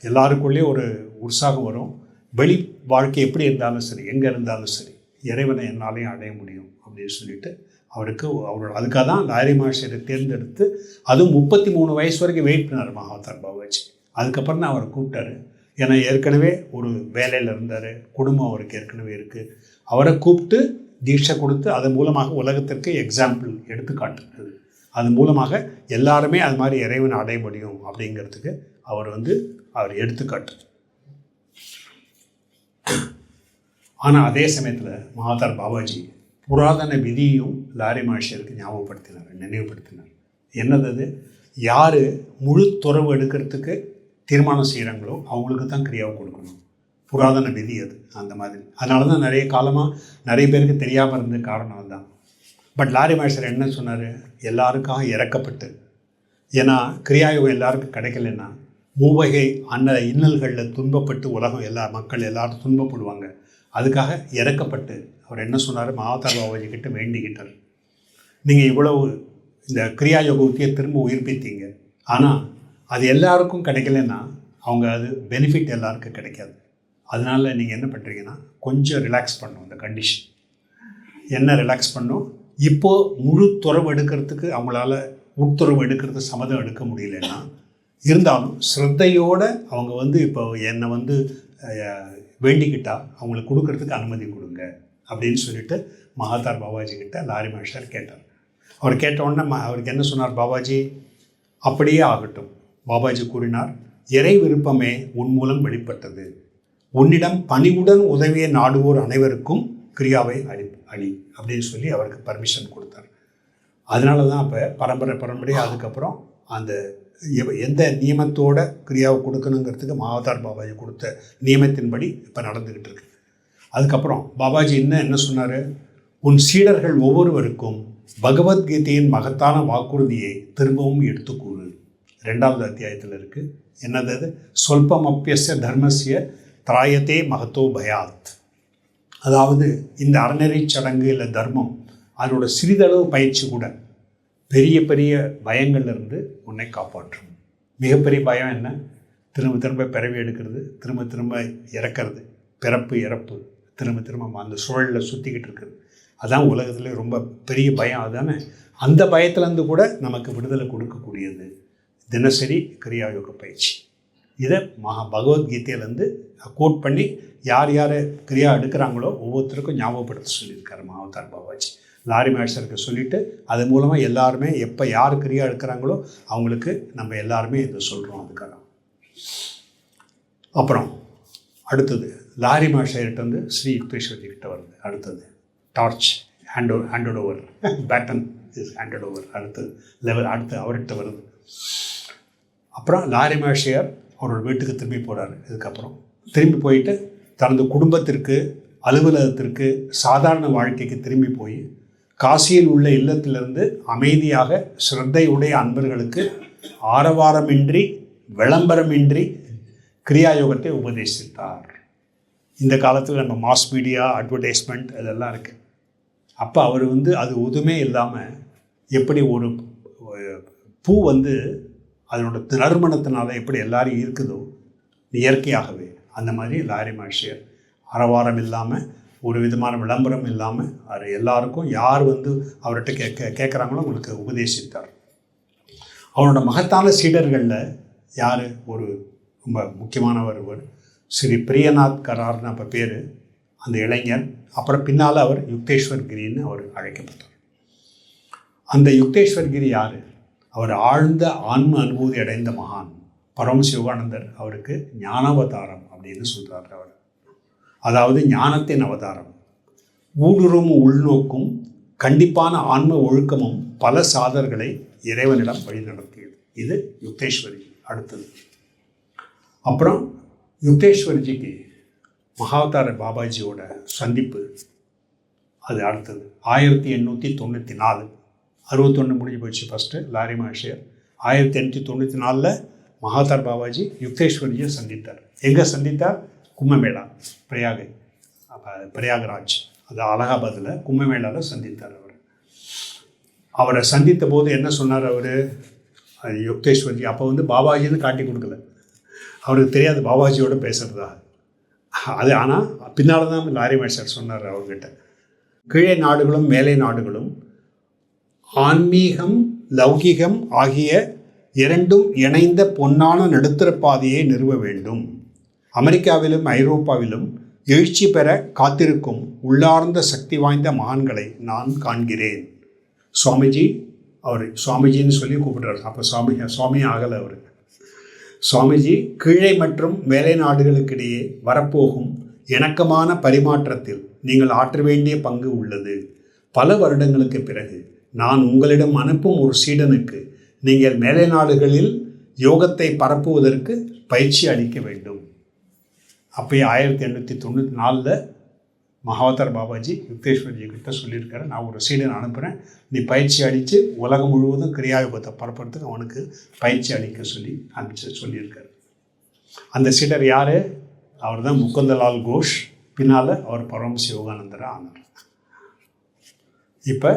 எல்லாருக்குள்ளேயும் ஒரு உற்சாகம் வரும். வெளி வாழ்க்கை எப்படி இருந்தாலும் சரி, எங்கே இருந்தாலும் சரி, இறைவனை என்னாலையும் அடைய முடியும் அப்படின்னு சொல்லிட்டு அவருக்கு அதுக்காக தான் லாரி மாஸ்டரை தேர்ந்தெடுத்து, அதுவும் 33 வயசு வரைக்கும் வெயிட் பண்ணார் மாவதார் பாபாஜி. அதுக்கப்புறம் தான் அவரை கூப்பிட்டாரு. ஏன்னா ஏற்கனவே ஒரு வேலையில் இருந்தார், குடும்பம் அவருக்கு ஏற்கனவே இருக்குது. அவரை கூப்பிட்டு தீட்சை கொடுத்து அதன் மூலமாக உலகத்திற்கு எக்ஸாம்பிள் எடுத்துக்காட்டுறது. அது மூலமாக எல்லாருமே அது மாதிரி இறைவனை அடைய முடியும் அப்படிங்கிறதுக்கு அவர் எடுத்துக்காட்டு. ஆனால் அதே சமயத்தில் மாவதார் பாபாஜி புராதன விதியும் லாரி மாஷருக்கு ஞாபகப்படுத்தினார், நினைவுபடுத்தினார். என்னது? யார் முழு துறவு எடுக்கிறதுக்கு தீர்மானம் செய்கிறாங்களோ அவங்களுக்கு தான் கிரியாவை கொடுக்கணும். புராதன விதி அது, அந்த மாதிரி. அதனால தான் நிறைய காலமாக நிறைய பேருக்கு தெரியாமல் இருந்த காரணம் அதுதான். பட் லாரி மாஸ்டர் என்ன சொன்னார்? எல்லாருக்காக இறக்கப்பட்டு, ஏன்னா கிரியாயோகம் எல்லாருக்கும் கிடைக்கலன்னா மூவகை இன்னல்களில் துன்பப்பட்டு உலகம் மக்கள் எல்லாரும் துன்பப்படுவாங்க. அதுக்காக இறக்கப்பட்டு அவர் என்ன சொன்னார்? மாவதார் பாபாஜி கிட்ட வேண்டிக்கிட்டார், நீங்கள் இவ்வளவு இந்த கிரியா யோகத்தையே திரும்ப உயிர்ப்பித்தீங்க, ஆனால் அது எல்லாருக்கும் கிடைக்கலன்னா அவங்க அது பெனிஃபிட் எல்லாருக்கும் கிடைக்காது. அதனால் நீங்கள் என்ன பண்ணுறீங்கன்னா கொஞ்சம் ரிலாக்ஸ் பண்ணணும். இந்த கண்டிஷன் என்ன ரிலாக்ஸ் பண்ணணும்? இப்போது முழு துறவு எடுக்கிறதுக்கு அவங்களால உட்துறவு எடுக்கிறது சம்மதம் எடுக்க முடியலன்னா, இருந்தாலும் ஸ்ரத்தையோடு அவங்க இப்போ என்னை வேண்டிக்கிட்டால் அவங்களுக்கு கொடுக்கறதுக்கு அனுமதி கொடுங்க அப்படின்னு சொல்லிட்டு மாவதார் பாபாஜி கிட்ட லாரி மாஸ்டர் கேட்டார். அவர் கேட்டவுடனே அவருக்கு என்ன சொன்னார் பாபாஜி? அப்படியே ஆகட்டும். பாபாஜி கூறினார், இறை விருப்பமே உன் மூலம் வெளிப்பட்டது. உன்னிடம் பணிவுடன் உதவியை நாடுவோர் அனைவருக்கும் கிரியாவை அழி அப்படின்னு சொல்லி அவருக்கு பர்மிஷன் கொடுத்தார். அதனால தான் அப்போ பரம்பரையாக அதுக்கப்புறம் அந்த எந்த நியமத்தோட கிரியாவை கொடுக்கணுங்கிறதுக்கு மாவதார் பாபாஜி கொடுத்த நியமத்தின்படி இப்போ நடந்துக்கிட்டு இருக்கு. அதுக்கப்புறம் பாபாஜி என்ன சொன்னார்? உன் சீடர்கள் ஒவ்வொருவருக்கும் பகவத்கீதையின் மகத்தான வாக்குறுதியை திரும்பவும் எடுத்துக்கூறு. 2வது அத்தியாயத்தில் இருக்குது. என்னது? சொல்பமப்பியஸ்ய தர்மஸ்ய திராயத்தே மகத்தோ பயாத். அதாவது இந்த அறநெறி சடங்கு இல்லை தர்மம், அதனோட சிறிதளவு பயிற்சி கூட பெரிய பெரிய பயங்கள்லேருந்து உன்னை காப்பாற்றும். மிகப்பெரிய பயம் என்ன? திரும்ப திரும்ப பிறவி எடுக்கிறது, திரும்ப திரும்ப இறக்கிறது, பிறப்பு இறப்பு, திரும்ப திரும்ப அந்த சூழலில் சுற்றிக்கிட்டு இருக்குது. அதான் உலகத்தில் ரொம்ப பெரிய பயம். அதுதானே? அந்த பயத்துலேருந்து கூட நமக்கு விடுதலை கொடுக்கக்கூடியது தினசரி கிரியாயோக பயிற்சி. இதை பகவத்கீதையிலேருந்து கோட் பண்ணி யார் யார் கிரியா எடுக்கிறாங்களோ ஒவ்வொருத்தருக்கும் ஞாபகப்படுத்த சொல்லியிருக்காரு மாவதார் பாபாஜி. லாரி மாஸ்டருக்கு சொல்லிவிட்டு அது மூலமாக எல்லாருமே எப்போ யார் கிரியா எடுக்கிறாங்களோ அவங்களுக்கு நம்ம எல்லாருமே இதை சொல்கிறோம். அதுக்காக அப்புறம் அடுத்தது லாரி மாஸ்டர்கிட்ட ஸ்ரீ யுக்தேஸ்வரி கிட்ட வருது. அடுத்தது torch handed over, baton is handed over. அடுத்தது லெவல் அடுத்து அவர்கிட்ட வருது. அப்புறம் லாரி மாஸ்டர் அவரோட வீட்டுக்கு திரும்பி போகிறாரு. இதுக்கப்புறம் திரும்பி போயிட்டு தனது குடும்பத்திற்கு, அலுவலகத்திற்கு, சாதாரண வாழ்க்கைக்கு திரும்பி போய் காசியில் உள்ள இல்லத்திலிருந்து அமைதியாக ஸ்ரத்தையுடைய அன்பர்களுக்கு ஆரவாரமின்றி விளம்பரமின்றி கிரியாயோகத்தை உபதேசித்தார். இந்த காலத்தில் நம்ம மாஸ் மீடியா, அட்வர்டைஸ்மெண்ட் இதெல்லாம் இருக்குது. அப்போ அவர் அது எதுவுமே இல்லாமல் எப்படி ஒரு பூ அதனோட நறுமணத்தினால எப்படி எல்லாரும் இருக்குதோ இயற்கையாகவே, அந்த மாதிரி லாரி மகர்ஷியர் அறவாரம் இல்லாமல், ஒரு விதமான விளம்பரம் இல்லாமல், அவர் எல்லாருக்கும் யார் அவர்கிட்ட கேட்குறாங்களோ அவங்களுக்கு உபதேசித்தார். அவரோட மகத்தான சீடர்களில் யார் ஒரு ரொம்ப முக்கியமானவர் ஸ்ரீ பிரியநாத் கரார்னு அப்போ பேர் அந்த இளைஞர். அப்புறம் பின்னால் அவர் யுக்தேஸ்வர் கிரின்னு அவர் அழைக்கப்பட்டார். அந்த யுக்தேஸ்வர் கிரி யார்? அவர் ஆழ்ந்த ஆன்ம அனுபூதி அடைந்த மகான். பரமசிவானந்தர் அவருக்கு ஞானாவதாரம் அப்படின்னு சொல்கிறார். அவர் அதாவது ஞானத்தின் அவதாரம். ஊடுருவும் உள்நோக்கும் கண்டிப்பான ஆன்ம ஒழுக்கமும் பல சாதர்களை இறைவனிடம் வழி நடத்தியது. இது யுக்தேஸ்வரி. அடுத்தது அப்புறம் யுக்தேஸ்வர்ஜிக்கு மகாவதார பாபாஜியோட சந்திப்பு, அது அடுத்தது 1894. 61 முடிஞ்சு போச்சு ஃபஸ்ட்டு லாரி மகர்ஷியர். 1894 மகாவதார் பாபாஜி யுக்தேஸ்வரியை சந்தித்தார். எங்கே சந்தித்தார்? கும்பமேளா, பிரயாகராஜ், அது அலகாபாத்தில் கும்பமேளாவில் சந்தித்தார். அவரை சந்தித்த போது என்ன சொன்னார் அவர்? யுக்தேஸ்வர்ஜி அப்போ பாபாஜின்னு காட்டி கொடுக்கல, அவருக்கு தெரியாது பாபாஜியோட பேசுகிறதா அது. ஆனால் பின்னால் தான் லாரி மகர்ஷியர் சொன்னார் அவர்கிட்ட, கீழே நாடுகளும் மேலை நாடுகளும் ஆன்மீகம் லௌகிகம் ஆகிய இரண்டும் இணைந்த பொன்னான நடுத்தர பாதையை நிறுவ வேண்டும். அமெரிக்காவிலும் ஐரோப்பாவிலும் எழுச்சி பெற காத்திருக்கும் உள்ளார்ந்த சக்தி வாய்ந்த மகான்களை நான் காண்கிறேன். சுவாமிஜி, அவர் சுவாமிஜின்னு சொல்லி கூப்பிடுறார். அப்போ சுவாமி ஆகலை அவர். சுவாமிஜி, கீழே மற்றும் மேலை நாடுகளுக்கிடையே வரப்போகும் இணக்கமான பரிமாற்றத்தில் நீங்கள் ஆற்ற வேண்டிய பங்கு உள்ளது. பல வருடங்களுக்கு பிறகு நான் உங்களிடம் அனுப்பும் ஒரு சீடனுக்கு நீங்கள் மேலை நாடுகளில் யோகத்தை பரப்புவதற்கு பயிற்சி அளிக்க வேண்டும். அப்போயே 1894 மகாவதார் பாபாஜி யுக்தேஸ்வர்ஜி கிட்ட சொல்லியிருக்காரு, நான் ஒரு சீடன் அனுப்புகிறேன், நீ பயிற்சி அளித்து உலகம் முழுவதும் கிரியாயோகத்தை பரப்புறதுக்கு அவனுக்கு பயிற்சி அளிக்க சொல்லி சொல்லியிருக்காரு. அந்த சீடர் யார்? அவர் தான் முகுந்தலால் கோஷ். பின்னால் அவர் பரமஹம்ச யோகானந்தராக ஆனார். இப்போ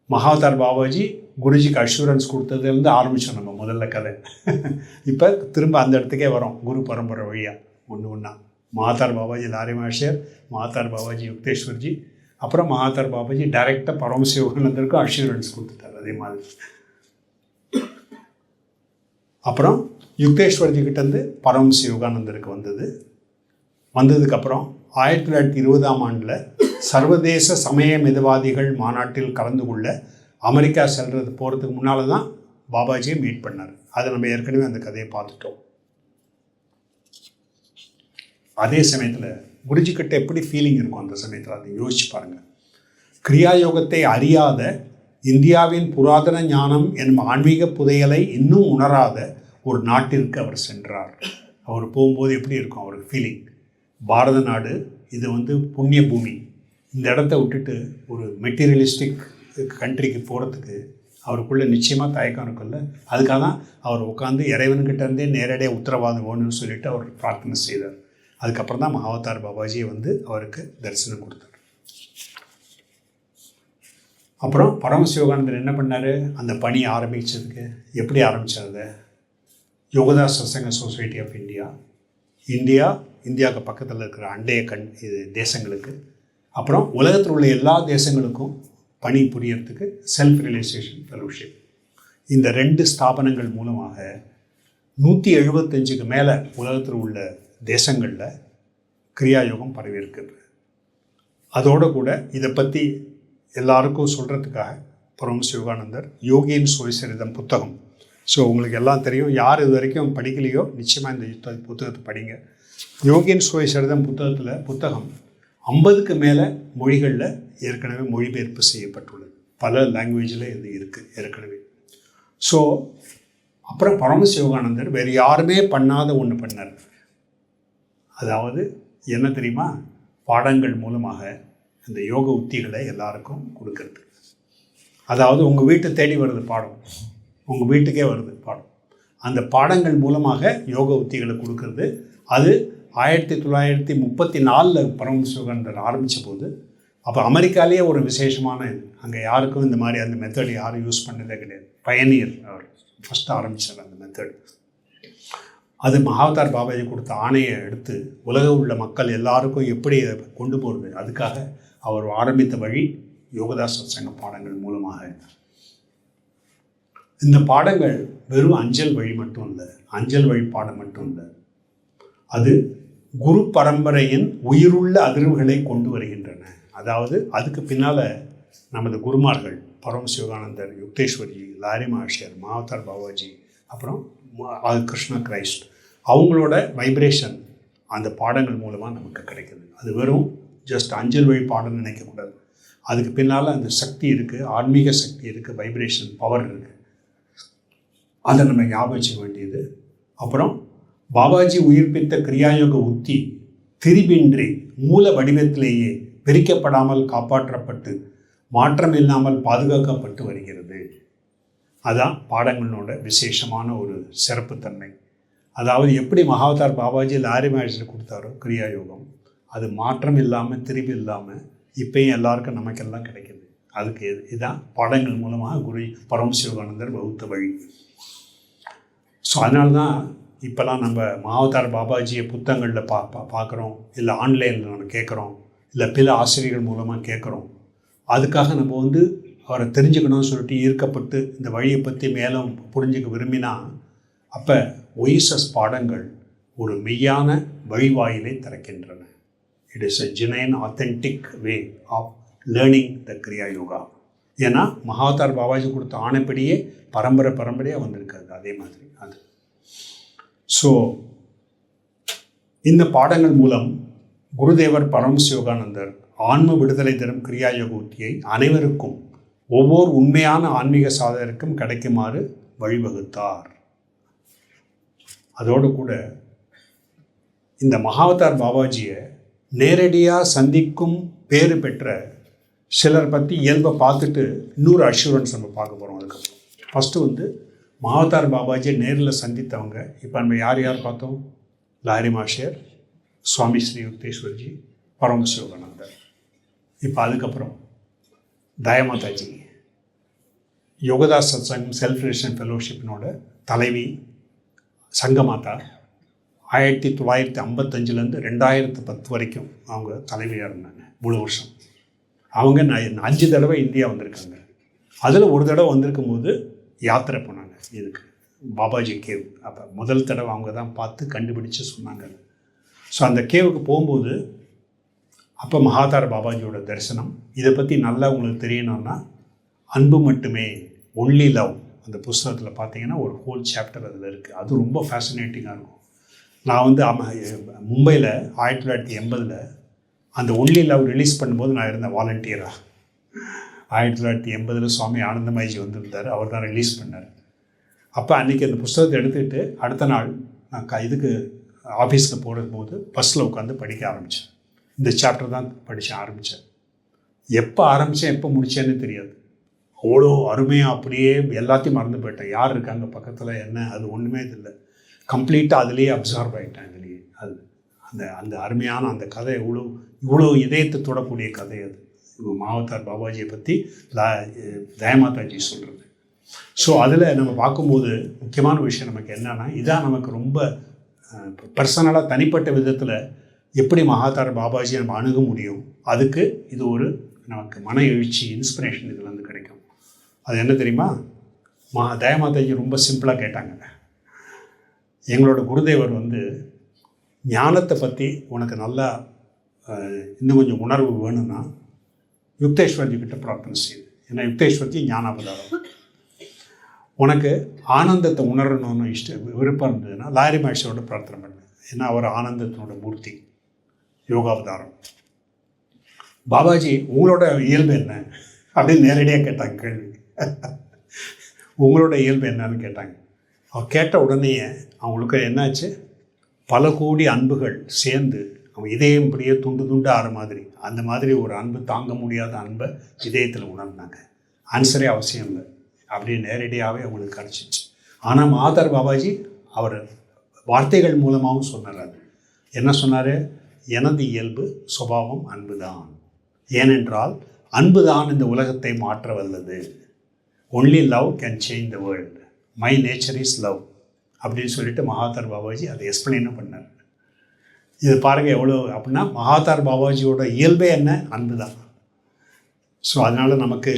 மகாவதார் பாபாஜி குருஜிக்கு அஷூரன்ஸ் கொடுத்ததுலேருந்து ஆரம்பித்தோம் நம்ம முதல்ல கதை. இப்போ திரும்ப அந்த இடத்துக்கே வரோம், குரு பரம்பரை வழியாக ஒன்று ஒன்றா. மகாவதார் பாபாஜி லாரி மகர்ஷியர், மகாவதார் பாபாஜி யுக்தேஸ்வர்ஜி, அப்புறம் மகாவதார் பாபாஜி டைரெக்டாக பரமஹம்ச யோகானந்தருக்கும் அஷூரன்ஸ் கொடுத்துட்டார். அதே மாதிரி அப்புறம் யுக்தேஸ்வர்ஜி கிட்டேருந்து பரமஹம்ச யோகானந்தருக்கு வந்ததுக்கப்புறம் 1920ஆம் ஆண்டில் சர்வதேச சமய மிதவாதிகள் மாநாட்டில் கலந்து கொள்ள அமெரிக்கா போகிறதுக்கு முன்னால் தான் பாபாஜியை மீட் பண்ணார். அதை நம்ம ஏற்கனவே அந்த கதையை பார்த்துட்டோம். அதே சமயத்தில் குருஜிக்கிட்ட எப்படி ஃபீலிங் இருக்கும் அந்த சமயத்தில், அதை யோசிச்சு பாருங்கள். கிரியாயோகத்தை அறியாத, இந்தியாவின் புராதன ஞானம் என்னும் ஆன்மீக புதையலை இன்னும் உணராத ஒரு நாட்டிற்கு அவர் சென்றார். அவர் போகும்போது எப்படி இருக்கும் அவருக்கு ஃபீலிங்? பாரத நாடு இது புண்ணிய பூமி, இந்த இடத்த விட்டுட்டு ஒரு மெட்டீரியலிஸ்டிக் கண்ட்ரிக்கு போகிறதுக்கு அவருக்குள்ளே நிச்சயமாக தயக்கம் இருக்குல்ல. அதுக்காக தான் அவர் உட்காந்து இறைவன்கிட்டேருந்தே நேரடியாக உத்தரவாதம் வேணும்னு சொல்லிவிட்டு அவர் பிரார்த்தனை செய்தார். அதுக்கப்புறம் தான் மகாவதார் பாபாஜியை அவருக்கு தரிசனம் கொடுத்தார். அப்புறம் பரமஹம்ச யோகானந்தர் என்ன பண்ணார்? அந்த பணி ஆரம்பித்ததுக்கு எப்படி ஆரம்பித்தார்? யோகதாஸ் சத்சங்க சொசைட்டி ஆஃப் இந்தியாவுக்கு பக்கத்தில் இருக்கிற அண்டைய தேசங்களுக்கு, அப்புறம் உலகத்தில் உள்ள எல்லா தேசங்களுக்கும் பணி புரியறதுக்கு செல்ஃப் ரியலைசேஷன் ஃபெலோஷிப், இந்த 2 ஸ்தாபனங்கள் மூலமாக 175க்கு மேலே உலகத்தில் உள்ள தேசங்களில் கிரியாயோகம் பரவியிருக்குது. அதோடு கூட இதை பற்றி எல்லாருக்கும் சொல்கிறதுக்காக பரமஹம்ச யோகானந்தர் யோகியின் சுயசரிதம் புத்தகம். ஸோ உங்களுக்கு எல்லாம் தெரியும், யார் இது வரைக்கும் படிக்கலையோ நிச்சயமாக இந்த புத்தகத்தை படிங்க. யோகியின் சுயசரிதம் புத்தகம் 50க்கு மேலே மொழிகளில் ஏற்கனவே மொழிபெயர்ப்பு செய்யப்பட்டுள்ளது. பல லாங்குவேஜில் இது இருக்குது ஏற்கனவே. ஸோ அப்புறம் பரமஹம்ச யோகானந்தர் வேறு யாருமே பண்ணாத ஒன்று பண்ணார். அதாவது என்ன தெரியுமா? பாடங்கள் மூலமாக இந்த யோக உத்திகளை எல்லாருக்கும் கொடுக்கறது. அதாவது உங்கள் வீட்டை தேடி வருது பாடம், உங்கள் வீட்டுக்கே வருது பாடம். அந்த பாடங்கள் மூலமாக யோக உத்திகளை கொடுக்கறது. அது 1934 பரமஹம்ச யோகானந்தர் ஆரம்பித்த போது, அப்போ அமெரிக்காலேயே ஒரு விசேஷமான இது. அங்கே யாருக்கும் இந்த மாதிரி அந்த மெத்தட் யாரும் யூஸ் பண்ணதே கிடையாது. பயனியர் அவர் ஃபஸ்ட்டு ஆரம்பித்தார் அந்த மெத்தட். அது மகாவதார் பாபாஜி கொடுத்த ஆணையை எடுத்து உலகம் உள்ள மக்கள் எல்லாருக்கும் எப்படி அதை கொண்டு போகிறது, அதுக்காக அவர் ஆரம்பித்த வழி யோகதாஸ் சத்சங்க பாடங்கள் மூலமாக. இந்த பாடங்கள் வெறும் அஞ்சல் வழி மட்டும் இல்லை, அஞ்சல் வழி பாடம் மட்டும் இல்லை, அது குரு பரம்பரையின் உயிருள்ள அதிர்வுகளை கொண்டு வருகின்றன. அதாவது அதுக்கு பின்னால் நமது குருமார்கள் பரமஹம்ச யோகானந்தர், யுக்தேஸ்வர்ஜி, லாரி மகர்ஷியர், மகாவதார் பாபாஜி, அப்புறம் கிருஷ்ணா கிரைஸ்ட், அவங்களோட வைப்ரேஷன் அந்த பாடங்கள் மூலமாக நமக்கு கிடைக்குது. அது வெறும் ஜஸ்ட் அஞ்சல் வழி பாடம்னு நினைக்கக்கூடாது. அதுக்கு பின்னால் அந்த சக்தி இருக்குது, ஆன்மீக சக்தி இருக்குது, வைப்ரேஷன் பவர் இருக்குது. அதை நம்ம ஞாபகம் வச்சுக்க வேண்டியது. அப்புறம் பாபாஜி உயிர்ப்பித்த கிரியாயோக உத்தி திரிபின்றி மூல வடிவத்திலேயே பிரிக்கப்படாமல் காப்பாற்றப்பட்டு மாற்றம் இல்லாமல் பாதுகாக்கப்பட்டு வருகிறது. அதான் பாடங்களோட விசேஷமான ஒரு சிறப்புத்தன்மை. அதாவது எப்படி மகாவதார் பாபாஜி லாரி மகர்ஷியில் கொடுத்தாரோ கிரியாயோகம், அது மாற்றம் இல்லாமல் திரிபு இல்லாமல் இப்போயும் எல்லாருக்கும் நமக்கெல்லாம் கிடைக்கிது. அதுக்கு இதுதான் பாடங்கள் மூலமாக குரு பரமஹம்ச யோகானந்தர் வகுத்த வழி. ஸோ அதனால தான் இப்போலாம் நம்ம மகாவதார் பாபாஜியை புத்தகங்களில் பார்க்குறோம், இல்லை ஆன்லைனில் நம்ம கேட்குறோம், இல்லை பிற ஆசிரியர்கள் மூலமாக கேட்குறோம். அதுக்காக நம்ம அவரை தெரிஞ்சுக்கணும்னு சொல்லிட்டு ஈர்க்கப்பட்டு இந்த வழியை பற்றி மேலும் புரிஞ்சுக்க விரும்பினா, அப்போ ஒய்சஸ் பாடங்கள் ஒரு மெய்யான வழிவாயிலை திறக்கின்றன. It is a genuine authentic way of learning the Kriya Yoga. ஏன்னா மகாவதார் பாபாஜி கொடுத்த ஆணைப்படியே பரம்பரையாக வந்திருக்காது. அதே மாதிரி அது. ஸோ இந்த பாடங்கள் மூலம் குருதேவர் பரமஹம்ச யோகானந்தர் ஆன்ம விடுதலை தரும் கிரியாயோக உத்தியை அனைவருக்கும், ஒவ்வொரு உண்மையான ஆன்மீக சாதகருக்கும் கிடைக்குமாறு வழிவகுத்தார். அதோடு கூட இந்த மகாவதார் பாபாஜியை நேரடியாக சந்திக்கும் பேறு பெற்ற சிலர் பற்றி இயல்பை பார்த்துட்டு இன்னொரு அஷூரன்ஸ் நம்ம பார்க்க போகிறோம். அதுக்கப்புறம் ஃபஸ்ட்டு மகாவதார் பாபாஜியை நேரில் சந்தித்தவங்க இப்போ நம்ம யார் பார்த்தோம்? லாரி மகர்ஷியர், சுவாமி ஸ்ரீ யுக்தேஸ்வர்ஜி, பரமஹம்ச யோகானந்தர். இப்போ அதுக்கப்புறம் தயாமாதாஜி, யோகதாஸ் சத்சங்கம் செல்ஃப் ரிலேஷன் ஃபெலோஷிப்பினோட தலைவி சங்கமாதா. 1955 2010 வரைக்கும் அவங்க தலைவியாக இருந்தாங்க. 3 வருஷம். அவங்க 5 தடவை இந்தியா வந்திருக்காங்க. அதில் ஒரு தடவை வந்திருக்கும் போது யாத்திரை போனாங்க இதுக்கு, பாபாஜி கேவ். அப்போ முதல் தடவை அவங்க தான் பார்த்து கண்டுபிடிச்சு சொன்னாங்க. ஸோ அந்த கேவுக்கு போகும்போது அப்போ மகாவதார் பாபாஜியோட தரிசனம். இதை பற்றி நல்லா உங்களுக்கு தெரியணும்னா அன்பு மட்டுமே, ஒன்லி லவ், அந்த புஸ்தகத்தில் பார்த்தீங்கன்னா ஒரு ஹோல் சாப்டர் அதில் இருக்குது. அது ரொம்ப ஃபேசினேட்டிங்காக இருக்கும். நான் மும்பையில் 1980 அந்த ஒன்லி லவ் ரிலீஸ் பண்ணும்போது நான் இருந்தேன் வாலண்டியராக. 1980 சுவாமி ஆனந்தமயிஜி வந்திருந்தார், அவர் தான் ரிலீஸ் பண்ணார். அப்போ அன்றைக்கி அந்த புஸ்தகத்தை எடுத்துக்கிட்டு அடுத்த நாள் நான் இதுக்கு ஆஃபீஸில் போகும்போது பஸ்ஸில் உட்காந்து படிக்க ஆரம்பித்தேன். இந்த சாப்டர் தான் ஆரம்பித்தேன். எப்போ ஆரம்பித்தேன் எப்போ முடித்தேன்னு தெரியாது. அவ்வளோ அருமையாக அப்படியே எல்லாத்தையும் மறந்து போயிட்டேன். யார் இருக்காங்க பக்கத்தில் என்ன, அது ஒன்றுமே இல்லை. கம்ப்ளீட்டாக அதுலேயே அப்சார்ப் ஆகிட்டேன். அதுலேயே அது அந்த அந்த அருமையான அந்த கதை இவ்வளோ இதயத்தை தொடக்கூடிய கதை அது. மகாவதார் பாபாஜியை பற்றி தயாமாதாஜி சொல்கிறது. ஸோ அதில் நம்ம பார்க்கும்போது முக்கியமான விஷயம் நமக்கு என்னென்னா, இதான் நமக்கு ரொம்ப பர்சனலாக தனிப்பட்ட விதத்தில் எப்படி மகாவதார் பாபாஜியை நம்ம அணுக முடியும், அதுக்கு இது ஒரு நமக்கு மன எழுச்சி, இன்ஸ்பிரேஷன் இதில் வந்து கிடைக்கும். அது என்ன தெரியுமா? தயாமாதாஜி ரொம்ப சிம்பிளாக கேட்டாங்க. எங்களோட குருதேவர் ஞானத்தை பற்றி உனக்கு நல்லா இன்னும் கொஞ்சம் உணர்வு வேணும்னா யுக்தேஸ்வர்ஜி கிட்ட பிரார்த்தனை செய்யுது. ஏன்னா யுக்தேஸ்வர்ஜி ஞானாவதாரம். உனக்கு ஆனந்தத்தை உணரணும்னு விருப்பம் இருந்ததுன்னா லாரி மகர்ஷியோட பிரார்த்தனை பண்ணு. ஏன்னா அவர் ஆனந்தத்தினோட மூர்த்தி, யோகாவதாரம். பாபாஜி உங்களோட இயல்பு என்ன அப்படின்னு நேரடியாக கேட்டாங்க கேள்வி. உங்களோட இயல்பு என்னன்னு கேட்டாங்க. அவர் கேட்ட உடனேயே அவங்களுக்கு என்னாச்சு, பல கோடி அன்புகள் சேர்ந்து அவன் இதயம் இப்படியே துண்டு துண்டு ஆகிற மாதிரி, அந்த மாதிரி ஒரு அன்பு, தாங்க முடியாத அன்பை இதயத்தில் உணர்ந்தாங்க. ஆன்சரே அவசியம் இல்லை, அப்படியே நேரடியாகவே அவங்களுக்கு கிடச்சிச்சு. ஆனால் மகாதார் பாபாஜி அவர் வார்த்தைகள் மூலமாகவும் சொன்னார். என்ன சொன்னார்? எனது இயல்பு சுபாவம் அன்பு தான். ஏனென்றால் அன்பு தான் இந்த உலகத்தை மாற்ற வல்லது. Only love can change the world. My nature is love அப்படின்னு சொல்லிட்டு மகாதார் பாபாஜி அதை எக்ஸ்பிளைனும் பண்ணார். இது பாருங்கள் எவ்வளோ அப்படின்னா மகாதார் பாபாஜியோட இயல்பே என்ன? அன்பு தான். ஸோ அதனால் நமக்கு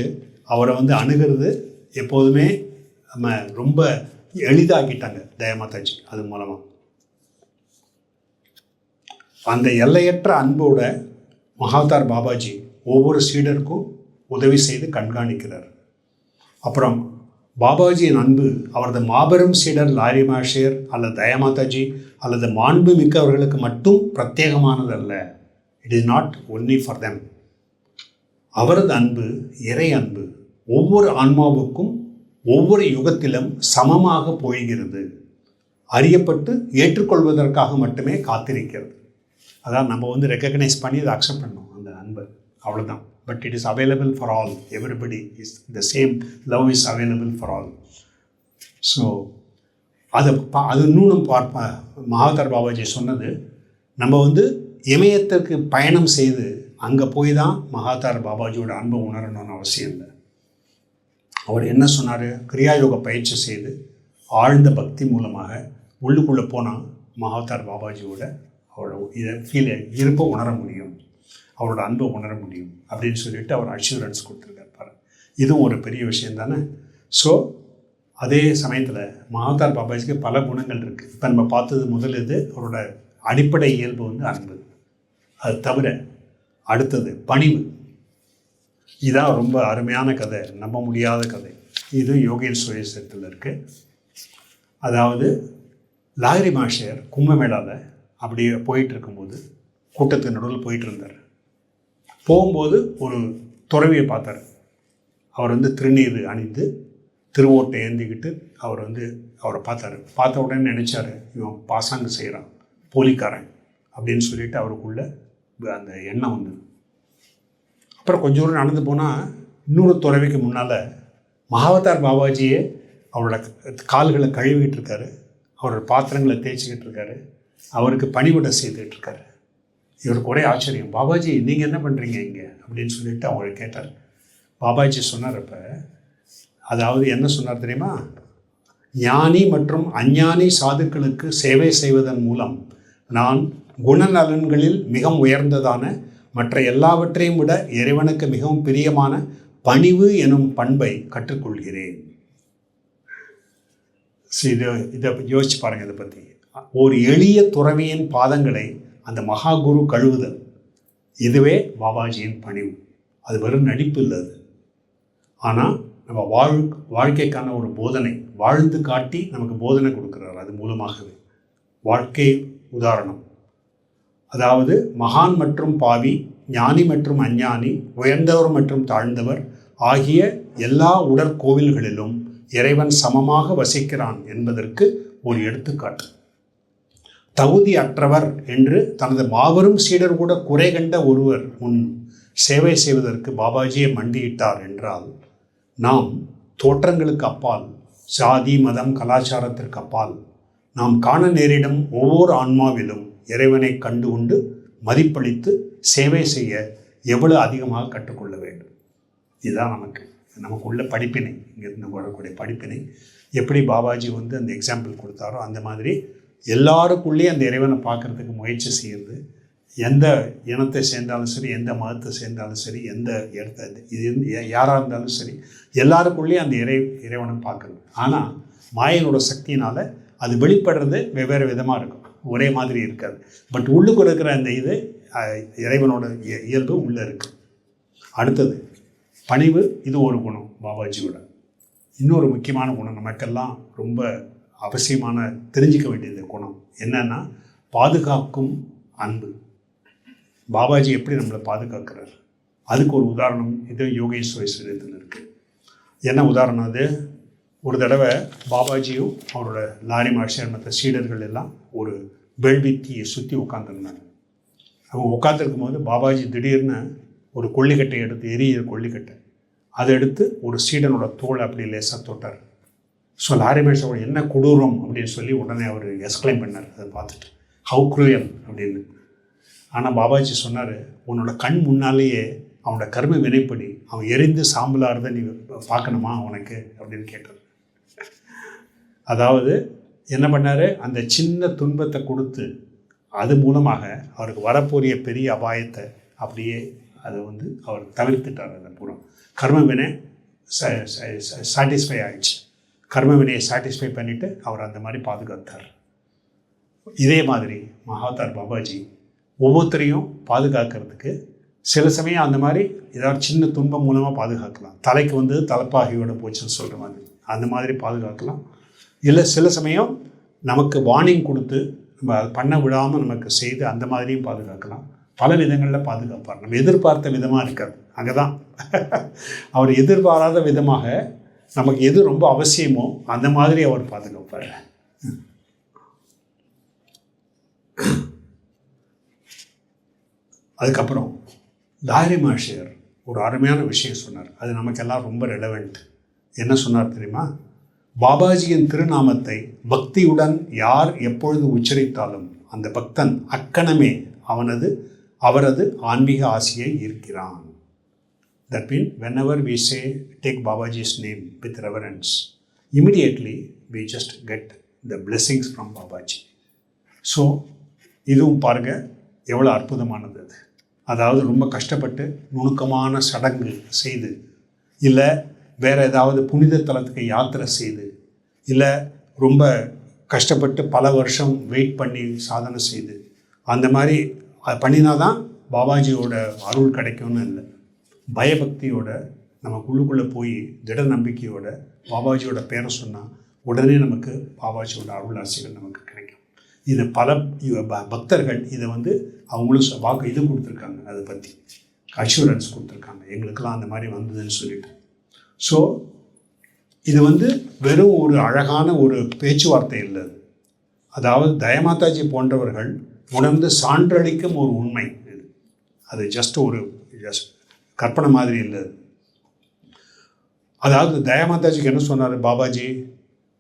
அவரை அணுகிறது எப்போதுமே நம்ம ரொம்ப எளிதாக்கிட்டாங்க தயாமாதாஜி. அது மூலமாக அந்த எல்லையற்ற அன்போட மகாதார் பாபாஜி ஒவ்வொரு சீடருக்கும் உதவி செய்து கண்காணிக்கிறார். அப்புறம் பாபாஜியின் அன்பு அவரது மாபெரும் சீடர் லாரி மாஷேர் அல்லது தயாமாதாஜி அல்லது மாண்பு மிக்கவர்களுக்கு மட்டும் பிரத்யேகமானதல்ல. It is not only for them. அவரது அன்பு இறை அன்பு ஒவ்வொரு ஆன்மாவுக்கும் ஒவ்வொரு யுகத்திலும் சமமாக போய்கிறது. அறியப்பட்டு ஏற்றுக்கொள்வதற்காக மட்டுமே காத்திருக்கிறது. அதான் நம்ம ரெக்கக்னைஸ் பண்ணி அதை அக்செப்ட் பண்ணோம் அந்த அன்பு, அவ்வளோதான். But it is available for all. Everybody is the same love is available for all. So அது இன்னும் மகாதார் பாபாஜி சொன்னது, நம்ம இமயத்திற்கு பயணம் செய்து அங்கே போய் தான் மகாதார் பாபாஜியோட அன்பை உணரணும்னு அவசியம் இல்லை. அவர் என்ன சொன்னார்? கிரியாயோக பயிற்சி செய்து ஆழ்ந்த பக்தி மூலமாக உள்ளுக்குள்ளே போனால் மகாதார் பாபாஜியோட அவரோட இருப்பை உணர முடியும், அவரோட அன்பை உணர முடியும் அப்படின்னு சொல்லிட்டு அவர் அஷ்யூரன்ஸ் கொடுத்துருக்காரு. இதுவும் ஒரு பெரிய விஷயம் தானே. ஸோ அதே சமயத்தில் மகாதார் பாபாஜிக்கு பல குணங்கள் இருக்குது. இப்போ நம்ம பார்த்தது முதல் அவரோட அடிப்படை இயல்பு அன்பு. அது தவிர அடுத்தது பணிவு. இதுதான் ரொம்ப அருமையான கதை, நம்ப முடியாத கதை. இது யோகேஷ் சுயசத்தில் இருக்குது. அதாவது லாகிரி மாஷர் கும்பமேளாவில் அப்படியே போயிட்டு இருக்கும்போது கூட்டத்தின் நடுவில் போயிட்டு இருந்தார். போகும்போது ஒரு துறவியை பார்த்தார். அவர் திருநீர் அணிந்து திருவோட்டை ஏந்திக்கிட்டு அவர் அவரை பார்த்தார். பார்த்த உடனே நினச்சார், இவன் பாசாங்கு செய்கிறான், போலிக்காரன் அப்படின்னு சொல்லிட்டு அவருக்குள்ள அந்த எண்ணம் வந்தது. அப்புறம் கொஞ்சம் தூரம் நடந்து போனால் இன்னொரு துறவிக்கு முன்னால் மகாவதார் பாபாஜியே அவரோட கால்களை கழுவிக்கிட்டு இருக்காரு, அவரோட பாத்திரங்களை தேய்ச்சிக்கிட்டு இருக்காரு, அவருக்கு பணிவிடை செய்துக்கிட்டு இருக்காரு. இவருக்கு ஒரே ஆச்சரியம், பாபாஜி நீங்கள் என்ன பண்ணுறீங்க இங்கே அப்படின்னு சொல்லிட்டு அவங்க கேட்டார். பாபாஜி சொன்னார், அப்போ அதாவது என்ன சொன்னார் தெரியுமா? ஞானி மற்றும் அஞ்ஞானி சாதுக்களுக்கு சேவை செய்வதன் மூலம் நான் குணநலன்களில் மிக உயர்ந்ததான மற்ற எல்லாவற்றையும் விட இறைவனுக்கு மிகவும் பிரியமான பணிவு எனும் பண்பை கற்றுக்கொள்கிறேன். இதை யோசிச்சு பாருங்கள். இதை பற்றி ஒரு எளிய துறவியின் பாதங்களை அந்த மகாகுரு கழுவுதல், இதுவே பாபாஜியின் பணிவு. அது வெறும் நடிப்பு இல்லை. அது ஆனால் நம்ம வாழ்க்கைக்கான ஒரு போதனை, வாழ்ந்து காட்டி நமக்கு போதனை கொடுக்குறார். அது மூலமாகவே வாழ்க்கை உதாரணம். அதாவது மகான் மற்றும் பாவி, ஞானி மற்றும் அஞ்ஞானி, உயர்ந்தவர் மற்றும் தாழ்ந்தவர் ஆகிய எல்லா உடற்கோவில்களிலும் இறைவன் சமமாக வசிக்கிறான் என்பதற்கு ஒரு எடுத்துக்காட்டு. தகுதி அற்றவர் என்று தனது மாபெரும் சீடர் கூட குறை கண்ட ஒருவர் முன் சேவை செய்வதற்கு பாபாஜியை மண்டியிட்டார் என்றால், நாம் தோற்றங்களுக்கு அப்பால், சாதி மதம் கலாச்சாரத்திற்கு அப்பால் நாம் காண நேரிடும் ஒவ்வொரு ஆன்மாவிலும் இறைவனை கண்டு கொண்டு மதிப்பளித்து சேவை செய்ய எவ்வளவு அதிகமாக கற்றுக்கொள்ள வேண்டும். இதுதான் நமக்குள்ள படிப்பினை. இங்கிருந்து வரக்கூடிய படிப்பினை. எப்படி பாபாஜி அந்த எக்ஸாம்பிள் கொடுத்தாரோ அந்த மாதிரி எல்லாருக்குள்ளேயும் அந்த இறைவனை பார்க்குறதுக்கு முயற்சி செய்கிறது. எந்த இனத்தை சேர்ந்தாலும் சரி, எந்த மதத்தை சேர்ந்தாலும் சரி, எந்த இடத்த யாராக இருந்தாலும் சரி, எல்லாருக்குள்ளேயும் அந்த இறைவனை பார்க்கணும். ஆனால் மாயனோட சக்தியினால் அது வெளிப்படுறது வெவ்வேறு விதமாக இருக்கும், ஒரே மாதிரி இருக்காது. பட் உள்ளுக்கு இருக்கிற அந்த இறைவனோட இயல்பு உள்ளே இருக்குது. அடுத்தது பணிவு. இது ஒரு குணம் பாபாஜியோட. இன்னொரு முக்கியமான குணம், நமக்கெல்லாம் ரொம்ப அவசியமான தெரிஞ்சிக்க வேண்டியது குணம் என்னன்னா, பாதுகாக்கும் அன்பு. பாபாஜி எப்படி நம்மளை பாதுகாக்கிறார், அதுக்கு ஒரு உதாரணம் இது யோகேஸ்வரத்தில் இருக்குது. என்ன உதாரணம் அது? ஒரு தடவை பாபாஜியும் அவரோட லாரி மாஷர் மற்ற சீடர்கள் எல்லாம் ஒரு வேள்வித்தியை சுற்றி உட்காந்துருந்தாங்க. அவங்க உட்காந்துருக்கும் போது பாபாஜி திடீர்னு ஒரு கொல்லிக்கட்டை எடுத்து, எரியிற கொல்லிக்கட்டை அதை எடுத்து ஒரு சீடனோட தோலை அப்படி லேசாக தொட்டார். ஸோ லாரி மாஸ்டர் என்ன கொடூரம் அப்படின்னு சொல்லி உடனே அவர் எக்ஸ்பிளைன் பண்ணார். அதை பார்த்துட்டு ஹவு க்ரூயல் அப்படின்னு. ஆனால் பாபாஜி சொன்னார், உன்னோட கண் முன்னாலேயே அவனோட கர்ம வினைப்படி அவன் எரிந்து சாம்பலாகிறத நீ பார்க்கணுமா உனக்கு அப்படின்னு கேட்டார். அதாவது என்ன பண்ணார், அந்த சின்ன துன்பத்தை கொடுத்து அது மூலமாக அவருக்கு வரப்போரிய பெரிய அபாயத்தை அப்படியே அதை அவர் தவிர்த்துட்டார். அதை பூரா கர்ம வினை சாட்டிஸ்ஃபை ஆகிடுச்சு. கர்ம வினையை சாட்டிஸ்ஃபை பண்ணிவிட்டு அவர் அந்த மாதிரி பாதுகாத்தார். இதே மாதிரி மகாவதார் பாபாஜி ஒவ்வொருத்தரையும் பாதுகாக்கிறதுக்கு சில சமயம் அந்த மாதிரி ஏதாவது சின்ன துன்பம் மூலமாக பாதுகாக்கலாம். தலைக்கு தலைப்பாகையோட போச்சுன்னு சொல்கிற மாதிரி அந்த மாதிரி பாதுகாக்கலாம். இல்லை சில சமயம் நமக்கு வார்னிங் கொடுத்து நம்ம அதை பண்ண விடாமல் நமக்கு செய்து அந்த மாதிரியும் பாதுகாக்கலாம். பல விதங்களில் பாதுகாப்பார். நம்ம எதிர்பார்த்த விதமாக இருக்காது. அங்கே தான் அவர் எதிர்பாராத விதமாக நமக்கு எது ரொம்ப அவசியமோ அந்த மாதிரி அவர் பாதுகாப்பார். அதுக்கப்புறம் லாரி மாஸ்டர் ஒரு அருமையான விஷயம் சொன்னார். அது நமக்கெல்லாம் ரொம்ப ரெலவெண்ட். என்ன சொன்னார் தெரியுமா? பாபாஜியின் திருநாமத்தை பக்தியுடன் யார் எப்பொழுது உச்சரித்தாலும் அந்த பக்தன் அக்கணமே அவரது ஆன்மீக ஆசையை ஈர்க்கிறான். That means whenever we say take Babaji's name with reverence, immediately we just get the blessings from Babaji. So இதுவும் பாருங்கள் எவ்வளோ அற்புதமானது. அது அதாவது ரொம்ப கஷ்டப்பட்டு நுணுக்கமான சடங்கு செய்து, இல்லை வேறு ஏதாவது புனித தலத்துக்கு யாத்திரை செய்து, இல்லை ரொம்ப கஷ்டப்பட்டு பல வருஷம் வெயிட் பண்ணி சாதனை செய்து அந்த மாதிரி பண்ணினா தான் பாபாஜியோட அருள் கிடைக்கும்னு இல்லை. பயபக்தியோட நமக்குள்ளுக்குள்ளே போய் திட நம்பிக்கையோட பாபாஜியோட பேரை சொன்னால் உடனே நமக்கு பாபாஜியோட அருள் ஆசைகள் நமக்கு கிடைக்கும். இது பல பக்தர்கள் இதை அவங்களும் வாக்கு இது கொடுத்துருக்காங்க, அதை பற்றி அஷூரன்ஸ் கொடுத்துருக்காங்க, எங்களுக்கெல்லாம் அந்த மாதிரி வந்ததுன்னு சொல்லிட்டு. ஸோ இது வெறும் ஒரு அழகான ஒரு பேச்சுவார்த்தை இல்லை. அதாவது தயமாதாஜி போன்றவர்கள் உணர்ந்து சான்றளிக்கும் ஒரு உண்மை இது. அது ஜஸ்ட் கற்பனை மாதிரி இல்லை. அதாவது தயமாதாஜிக்கு என்ன சொன்னார் பாபாஜி?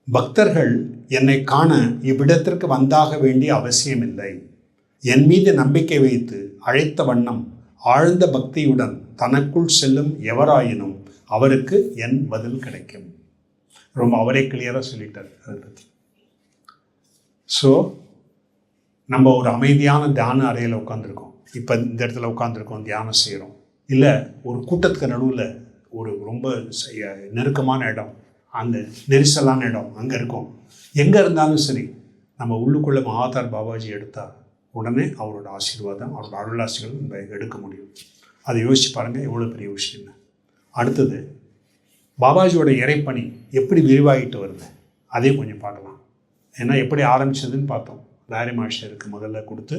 பக்தர்கள் என்னை காண இவ்விடத்திற்கு வந்தாக வேண்டிய அவசியமில்லை. என் மீது நம்பிக்கை வைத்து அழைத்த வண்ணம் ஆழ்ந்த பக்தியுடன் தனக்குள் செல்லும் எவராயினும் அவருக்கு என் பதில் கிடைக்கும். ரொம்ப அவரே கிளியராக சொல்லிட்டார் அதை பற்றி. ஸோ நம்ம ஒரு அமைதியான தியான அறையில் உட்காந்துருக்கோம். இப்போ இந்த இடத்துல உட்காந்துருக்கோம், தியானம் செய்கிறோம். இல்லை ஒரு கூட்டத்துக்கு நடுவில் ஒரு ரொம்ப நெருக்கமான இடம், அந்த நெரிசலான இடம் அங்கே இருக்கோம். எங்கே இருந்தாலும் சரி நம்ம உள்ளுக்குள்ளே மகாவதார் பாபாஜி எடுத்தால் உடனே அவரோட ஆசீர்வாதம், அவரோட அருளாசிகள் நம்ம எடுக்க முடியும். அதை யோசிச்சு பாருங்கள், எவ்வளோ பெரிய விஷயம். அடுத்தது பாபாஜியோட இறைப்பணி எப்படி விரிவாகிட்டு வருது அதையும் கொஞ்சம் பார்க்கலாம். ஏன்னா எப்படி ஆரம்பிச்சதுன்னு பார்த்தோம். லாரி மாஸ்டருக்கு முதல்ல கொடுத்து,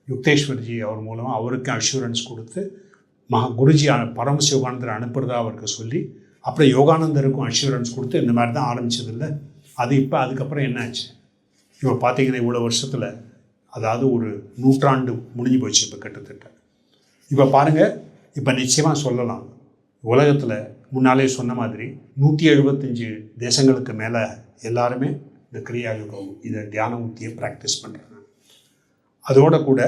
யுக்தேஸ்வர்ஜி அவர் மூலமாக அவருக்கு அஷூரன்ஸ் கொடுத்து, குருஜி பரமசிவானந்தர் அனுப்புறதா அவருக்கு சொல்லி, அப்புறம் யோகானந்தருக்கும் அஷூரன்ஸ் கொடுத்து இந்த மாதிரி தான் ஆரம்பிச்சதில்லை. அது இப்போ அதுக்கப்புறம் என்னாச்சு? இப்போ பார்த்தீங்கன்னா இவ்வளோ வருஷத்தில், அதாவது ஒரு நூற்றாண்டு முடிஞ்சு போச்சு இப்போ கிட்டத்தட்ட. இப்போ பாருங்கள், இப்போ நிச்சயமாக சொல்லலாம் உலகத்தில் முன்னாலே சொன்ன மாதிரி 175 தேசங்களுக்கு மேலே எல்லாருமே இந்த கிரியா யோகம், இதை தியான உத்தியை ப்ராக்டிஸ் பண்ணுறாங்க. அதோட கூட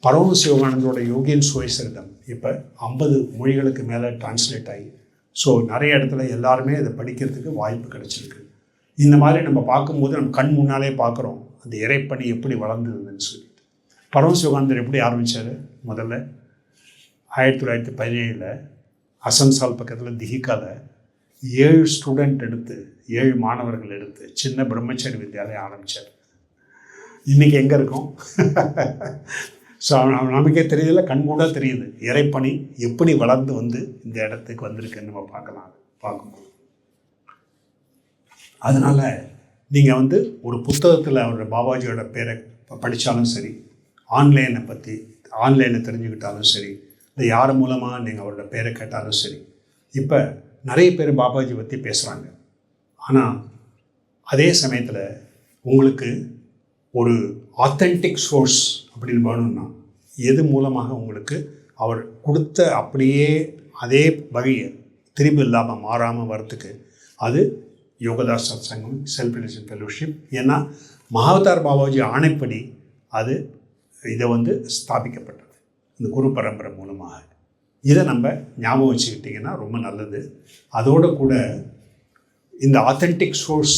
பரமசிவானந்தரோட யோகியன் சுயசரிதம் இப்போ 50 மொழிகளுக்கு மேலே டிரான்ஸ்லேட் ஆகி, ஸோ நிறைய இடத்துல எல்லாருமே இதை படிக்கிறதுக்கு வாய்ப்பு கிடச்சிருக்கு. இந்த மாதிரி நம்ம பார்க்கும்போது நம்ம கண் முன்னாலே பார்க்குறோம் அந்த இறைப்பணி எப்படி வளர்ந்ததுன்னு சொல்லிட்டு. பரமசிவானந்தர் எப்படி ஆரம்பித்தார்? முதல்ல 1917 அசன்சால் பக்கத்தில் திஹிகாவில் 7 ஸ்டூடெண்ட் எடுத்து, 7 மாணவர்கள் எடுத்து சின்ன பிரம்மச்சாரி வித்யாலயம் ஆரம்பித்தார். இன்றைக்கி எங்கே இருக்கோம்? ஸோ நமக்கே தெரியல, கண்கூட தெரியுது இறைப்பணி எப்படி வளர்ந்து இந்த இடத்துக்கு வந்திருக்குன்னு நம்ம பார்க்கும்போது. அதனால் நீங்கள் ஒரு புத்தகத்தில் அவரோட பாபாஜியோட பேரை படித்தாலும் சரி, ஆன்லைனை தெரிஞ்சுக்கிட்டாலும் சரி, இல்லை யார் மூலமாக நீங்கள் அவரோட பேரை கேட்டாலும் சரி, இப்போ நிறைய பேர் பாபாஜி பற்றி பேசுகிறாங்க. ஆனால் அதே சமயத்தில் உங்களுக்கு ஒரு ஆத்தென்டிக் சோர்ஸ் அப்படின்னு வேணும்னா எது மூலமாக உங்களுக்கு அவர் கொடுத்த அப்படியே அதே வழியை திரும்பி இல்லாமல் மாறாமல் வரத்துக்கு அது யோகதாஸ் சத்சங்கம், செல்ஃப் ரிலேஷன் ஃபெலோஷிப். ஏன்னா மகாவதார் பாபாஜி ஆணைப்படி இதை ஸ்தாபிக்கப்பட்டது இந்த குரு பரம்பரை மூலமாக. இதை நம்ம ஞாபகம் வச்சுக்கிட்டிங்கன்னா ரொம்ப நல்லது. அதோடு கூட இந்த ஆத்தென்டிக் சோர்ஸ்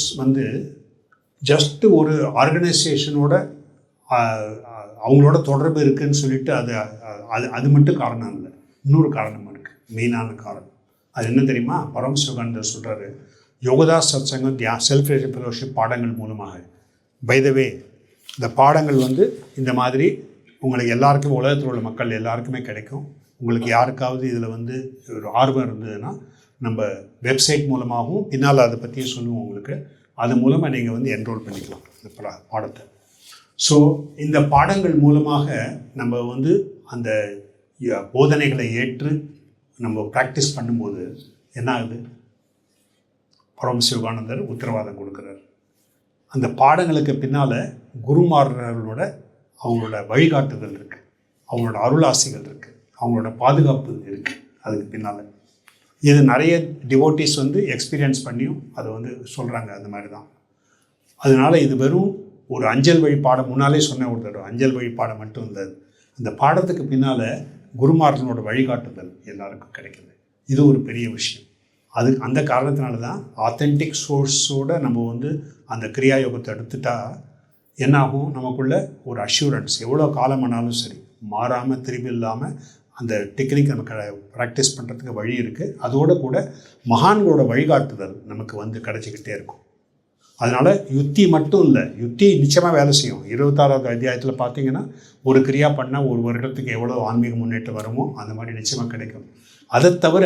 ஜஸ்ட்டு ஒரு ஆர்கனைசேஷனோட அவங்களோட தொடர்பு இருக்குதுன்னு சொல்லிட்டு அது மட்டும் காரணம் இல்லை. இன்னொரு காரணம் இருக்குது, மெயினான காரணம். அது என்ன தெரியுமா? பரமசிவானந்தர் சொல்கிறாரு, யோகதாஸ் சத்சங்கம் செல்ஃப் ரிலேஷன் ஃபெலோஷிப் பாடங்கள் மூலமாக, பை த வே இந்த பாடங்கள் இந்த மாதிரி உங்களுக்கு எல்லாருக்குமே, உலகத்தில் உள்ள மக்கள் எல்லாருக்குமே கிடைக்கும். உங்களுக்கு யாருக்காவது இதில் ஒரு ஆர்வம் இருந்ததுன்னா நம்ம வெப்சைட் மூலமாகவும் பின்னால் அதை பற்றியும் சொல்லுவோம் உங்களுக்கு. அது மூலமாக நீங்கள் என்ரோல் பண்ணிக்கலாம் இந்த பாடத்தை. ஸோ இந்த பாடங்கள் மூலமாக நம்ம அந்த போதனைகளை ஏற்று நம்ம ப்ராக்டிஸ் பண்ணும்போது என்ன ஆகுது? பரமசிவானந்தர் உத்தரவாதம் கொடுக்குறார். அந்த பாடங்களுக்கு பின்னால் குருமார்களோட அவங்களோட வழிகாட்டுதல் இருக்குது, அவங்களோட அருளாசிகள் இருக்குது, அவங்களோட பாதுகாப்பு இருக்குது அதுக்கு பின்னால். இது நிறைய டிவோட்டிஸ் எக்ஸ்பீரியன்ஸ் பண்ணியும் அதை சொல்கிறாங்க. அந்த மாதிரி தான். அதனால் இது வெறும் ஒரு அஞ்சல் வழி பாடம், முன்னாலே சொன்ன ஒரு தடவை அஞ்சல் வழி பாடம் மட்டும் இருந்தது. அந்த பாடத்துக்கு பின்னால் குருமார்களோட வழிகாட்டுதல் எல்லாருக்கும் கிடைக்குது. இது ஒரு பெரிய விஷயம். அந்த காரணத்தினால தான் ஆத்தென்டிக் சோர்ஸோடு நம்ம அந்த கிரியா யோகத்தை எடுத்துட்டா என்னாகும்? நமக்குள்ள ஒரு அஷ்யூரன்ஸ், எவ்வளோ காலமானாலும் சரி மாறாமல் திரும்பி இல்லாமல் அந்த டெக்னிக் நமக்கு ப்ராக்டிஸ் பண்ணுறதுக்கு வழி இருக்குது. அதோடு கூட மகான்களோட வழிகாட்டுதல் நமக்கு கிடச்சிக்கிட்டே இருக்கும். அதனால் யுத்தி மட்டும் இல்லை, யுத்தி நிச்சயமாக வேலை செய்யும். 26வது அத்தியாயத்தில் பார்த்தீங்கன்னா ஒரு கிரியா பண்ணால் ஒரு வருடத்துக்கு எவ்வளோ ஆன்மீக முன்னேற்றம் வருமோ அந்த மாதிரி நிச்சயமாக கிடைக்கும். அதை தவிர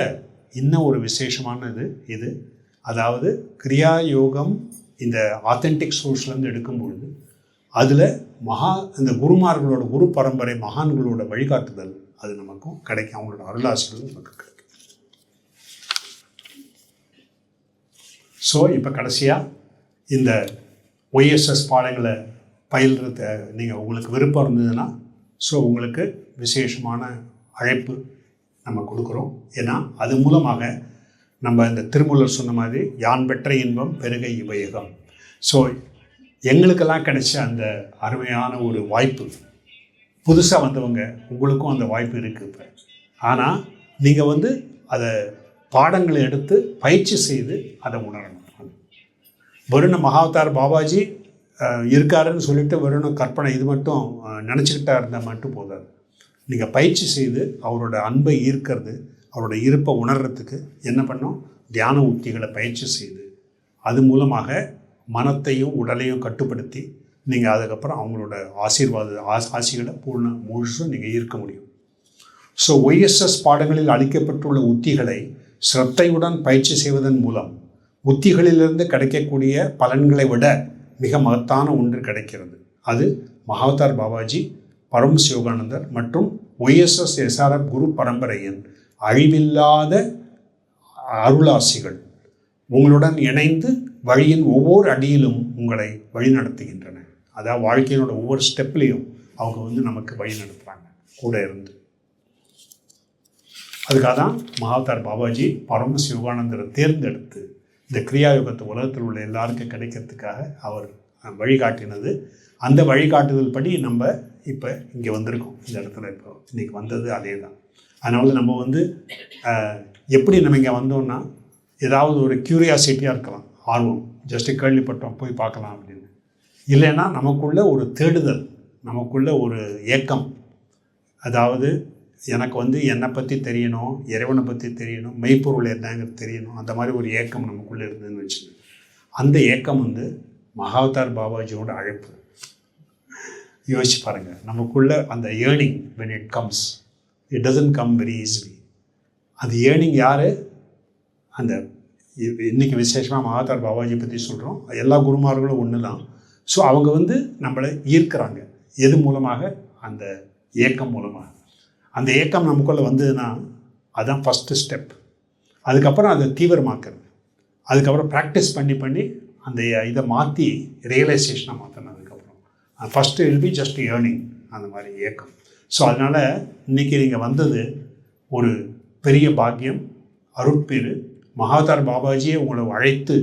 இன்னும் ஒரு விசேஷமானது இது. அதாவது கிரியா யோகம் இந்த ஆத்தென்டிக் சோர்ஸ்லேருந்து எடுக்கும்பொழுது அதில் இந்த குருமார்களோட குரு பரம்பரை மகான்களோட வழிகாட்டுதல் அது நமக்கும் கிடைக்கும். அவங்களோட அருளாசிகளும் நமக்கு கிடைக்கும். ஸோ இப்போ கடைசியாக இந்த ஒய்எஸ்எஸ் பாடங்களை பயில்றத நீங்கள் உங்களுக்கு விருப்பம் இருந்ததுன்னா உங்களுக்கு விசேஷமான அழைப்பு நம்ம கொடுக்குறோம். ஏன்னா அது மூலமாக நம்ம இந்த திருமூலர் சொன்ன மாதிரி யான் பெற்ற இன்பம் பெருகை இவையகம். ஸோ எங்களுக்கெல்லாம் கிடைச்ச அந்த அருமையான ஒரு வாய்ப்பு, புதுசாக வந்தவங்க உங்களுக்கும் அந்த வாய்ப்பு இருக்குது இப்போ. ஆனால் நீங்கள் அதை பாடங்களை எடுத்து பயிற்சி செய்து அதை உணரணும். வெறும் மகாவதார் பாபாஜி இருக்காருன்னு சொல்லிட்டு வெறும் கற்பனை இது மட்டும் நினச்சிக்கிட்டா இருந்தால் மட்டும் போதாது. நீங்கள் பயிற்சி செய்து அவரோட அன்பை ஈர்க்கிறது, அவரோட இருப்பை உணர்றதுக்கு என்ன பண்ணோம்? தியான உத்திகளை பயிற்சி செய்து அது மூலமாக மனத்தையும் உடலையும் கட்டுப்படுத்தி நீங்கள் அதுக்கப்புறம் அவங்களோட ஆசிகளை முழுசும் நீங்கள் ஈர்க்க முடியும். ஸோ ஒய்எஸ்எஸ் பாடங்களில் அளிக்கப்பட்டுள்ள உத்திகளை சிரத்தையுடன் பயிற்சி செய்வதன் மூலம் உத்திகளிலிருந்து கிடைக்கக்கூடிய பலன்களை விட மிக மகத்தான ஒன்று கிடைக்கிறது. அது மகாவதார் பாபாஜி, பரமசிவானந்தர் மற்றும் ஒய்எஸ்எஸ் எஸ்ஆர்எஃப் குரு பரம்பரையின் அழிவில்லாத அருளாசிகள் உங்களுடன் இணைந்து வழியின் ஒவ்வொரு அடியிலும் உங்களை வழிநடத்துகின்றன. அதாவது வாழ்க்கையினோட ஒவ்வொரு ஸ்டெப்லேயும் அவங்க நமக்கு வழி நடத்துகிறாங்க கூட இருந்து. அதுக்காக தான் மகாவதார் பாபாஜி பரமசிவானந்தரை தேர்ந்தெடுத்து இந்த கிரியாயோகத்தை உலகத்தில் உள்ள எல்லாருக்கும் கிடைக்கிறதுக்காக அவர் வழிகாட்டினது. அந்த வழிகாட்டுதல் படி நம்ம இப்போ இங்கே வந்திருக்கோம். இந்த இடத்துல இப்போ இன்றைக்கி வந்தது அதே தான். அதனால நம்ம எப்படி நம்ம இங்கே வந்தோம்னா ஏதாவது ஒரு க்யூரியாசிட்டியாக இருக்கலாம், ஆர்வம், ஜஸ்ட்டு கேள்விப்பட்டோம் போய் பார்க்கலாம் அப்படின்னு. இல்லைன்னா நமக்குள்ள ஒரு தேடுதல், நமக்குள்ள ஒரு ஏக்கம். அதாவது எனக்கு என்னை பற்றி தெரியணும், இறைவனை பற்றி தெரியணும், மெய்ப்பொருள் என்னங்கிறது தெரியணும், அந்த மாதிரி ஒரு ஏக்கம் நமக்குள்ளே இருந்ததுன்னு வச்சுக்கோங்க. அந்த ஏக்கம் மகாவதார் பாபாஜியோட அழைப்பு. யோசிச்சு பாருங்கள், நமக்குள்ள அந்த earning when it comes, it doesn't come very easily. அந்த ஏர்னிங் யார்? அந்த இன்றைக்கி விசேஷமாக மகாவதார் பாபாஜி பற்றி சொல்கிறோம். எல்லா குருமார்களும் ஒன்று தான். ஸோ அவங்க நம்மளை ஈர்க்கிறாங்க. எது மூலமாக? அந்த ஏக்கம் மூலமாக. அந்த ஏக்கம் நமக்குள்ளே வந்ததுன்னா அதுதான் ஃபஸ்ட்டு ஸ்டெப். அதுக்கப்புறம் அதை தீவிரமாக்குறது, அதுக்கப்புறம் ப்ராக்டிஸ் பண்ணி அந்த இதை மாற்றி ரியலைசேஷனாக மாற்றணும். அதுக்கப்புறம் first will be just earning, அந்த மாதிரி ஏக்கம். ஸோ அதனால் இன்றைக்கி நீங்கள் வந்தது ஒரு பெரிய பாக்கியம், அருட்பேறு. மகாவதார் பாபாஜியை உங்களை அழைத்து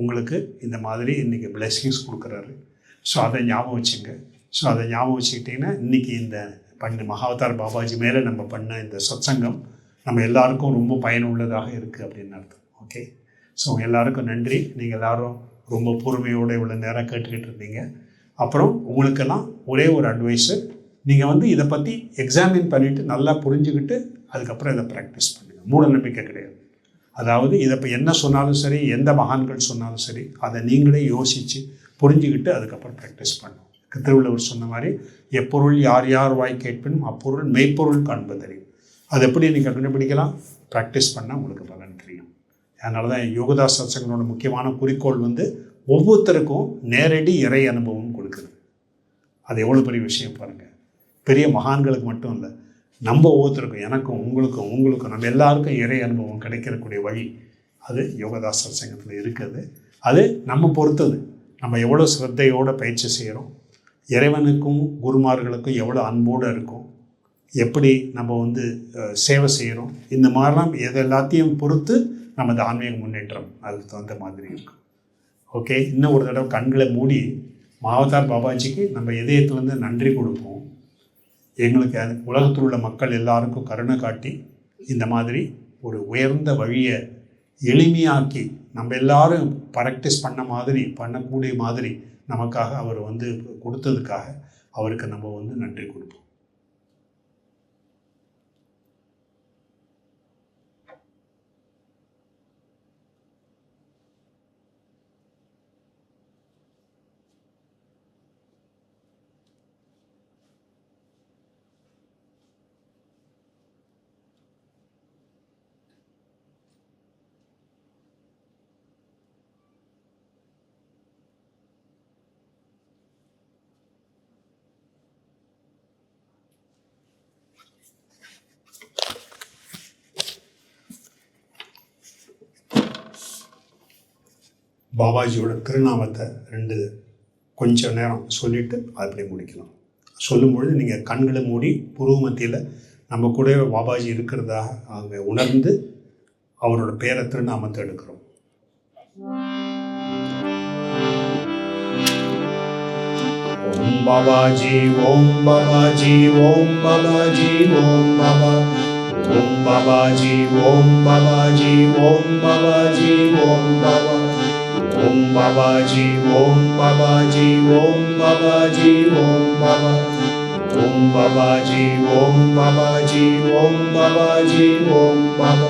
உங்களுக்கு இந்த மாதிரி இன்றைக்கி பிளெஸிங்ஸ் கொடுக்குறாரு. ஸோ அதை ஞாபகம் வச்சுங்க. ஸோ அதை ஞாபகம் வச்சுக்கிட்டிங்கன்னா இன்றைக்கி இந்த மகாவதார் பாபாஜி மேலே நம்ம பண்ண இந்த சத்சங்கம் நம்ம எல்லாருக்கும் ரொம்ப பயனுள்ளதாக இருக்குது அப்படின்னு அர்த்தம். ஓகே, ஸோ எல்லாருக்கும் நன்றி. நீங்கள் எல்லோரும் ரொம்ப பொறுமையோடு இவ்வளோ நேரம் கேட்டுக்கிட்டு இருந்தீங்க. அப்புறம் உங்களுக்கெல்லாம் ஒரே ஒரு அட்வைஸு, நீங்கள் இதை பற்றி எக்ஸாமின் பண்ணிவிட்டு நல்லா புரிஞ்சுக்கிட்டு அதுக்கப்புறம் இதை ப்ராக்டிஸ் பண்ணுங்கள். மூட நம்பிக்கை கிடையாது. அதாவது இதை இப்போ என்ன சொன்னாலும் சரி, எந்த மகான்கள் சொன்னாலும் சரி, அதை நீங்களே யோசித்து புரிஞ்சுக்கிட்டு அதுக்கப்புறம் ப்ராக்டிஸ் பண்ணணும். திருவள்ளுவர் சொன்ன மாதிரி எப்பொருள் யார் யார் வாய் கேட்பினும் அப்பொருள் மெய்ப்பொருள் காண்பதறியும். அது எப்படி நீங்கள் கண்டுபிடிக்கலாம்? ப்ராக்டிஸ் பண்ணால் உங்களுக்கு பலன் தெரியும். அதனால தான் யோகதாஸ் சத்சங்கனோட முக்கியமான குறிக்கோள் ஒவ்வொருத்தருக்கும் நேரடி இறை அனுபவம் கொடுக்குறது. அது எவ்வளோ பெரிய விஷயம் பாருங்கள். பெரிய மகான்களுக்கு மட்டும் இல்லை, நம்ம ஒவ்வொருத்தருக்கும், எனக்கும் உங்களுக்கும் நம்ம எல்லாருக்கும் இறை அனுபவம் கிடைக்கிறக்கூடிய வழி அது யோகதாஸ் சத்சங்கத்தில் இருக்குது. அது நம்ம பொறுத்தது. நம்ம எவ்வளோ சிரத்தையோடு பயிற்சி செய்கிறோம், இறைவனுக்கும் குருமார்களுக்கும் எவ்வளோ அன்போடு இருக்கும், எப்படி நம்ம சேவை செய்கிறோம், இந்த மாதிரிலாம் எது எல்லாத்தையும் பொறுத்து நமது ஆன்மீக முன்னேற்றம் அதுக்கு தகுந்த மாதிரி இருக்கும். ஓகே, இன்னும் ஒரு தடவை கண்களை மூடி மகாவதார் பாபாஜிக்கு நம்ம இதயத்துலேருந்து நன்றி கொடுப்போம். எங்களுக்கு உலகத்தில் உள்ள மக்கள் எல்லாருக்கும் கருணை காட்டி இந்த மாதிரி ஒரு உயர்ந்த வழியை எளிமையாக்கி நம்ம எல்லாரும் ப்ராக்டிஸ் பண்ணக்கூடிய மாதிரி நமக்காக அவர் கொடுத்ததுக்காக அவருக்கு நம்ம நன்றி கொடுப்போம். பாபாஜியோட திருநாமத்தை கொஞ்சம் நேரம் சொல்லிவிட்டு அப்படி முடிக்கலாம். சொல்லும்பொழுது நீங்கள் கண்களை மூடி புருவ மத்தியில் நம்ம கூட பாபாஜி இருக்கிறதாக அங்கே உணர்ந்து அவரோட பேரை திருநாமத்தை எடுக்கிறோம். ஓம் பாபாஜி, ஓம் பாபாஜி, ஓம் பாபாஜி, ஓம் பாபா, ஓம் பாபாஜி, ஓம் பாபாஜி, ஓம் பாபாஜி, ஓம் பாபா, ஓம் பாபாஜி, ஓம் பாபாஜி, ஓம் பாபாஜி, ஓம் பாபா, ஓம் பாபாஜி, ஓம் பாபாஜி, ஓம் பாபாஜி, ஓம் பாபா,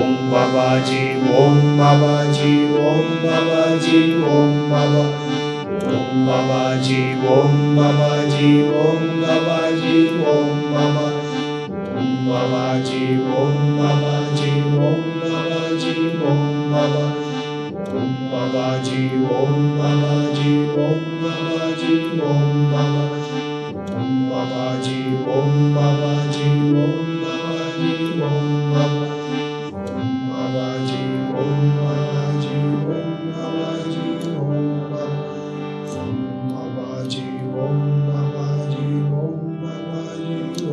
ஓம் பாபாஜி, ஓம் பாபாஜி, ஓம் பாபாஜி, ஓம் பாபா, ஓம் பாபாஜி, ஓம் பாபாஜி, ஓம் பாபாஜி, ஓம் பாபா, ஓம் பாபாஜி, ஓம் பாபாஜி, ஓம் பாபாஜி, ஓம் பாபா, ஓம் பாபாஜி, ஓம் பாபாஜி, ஓம் பாபாஜி, ஓம் பாபா, ஓம் பாபாஜி, ஓம் பாபாஜி, ஓம் பாபாஜி, ஓம் பாபா, ஓம் பாபாஜி, ஓம் பாபாஜி, ஓம் பாபாஜி, ஓம் பாபா, ஓம் பாபாஜி, ஓம் பாபாஜி, ஓம்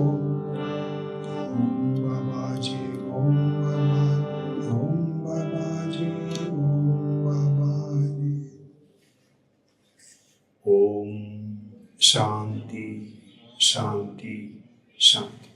பாபாஜி, ஓம் பாபாஜி, ஓம் பாபாஜி, ஓம் சாந்தி சாந்தி சாந்தி.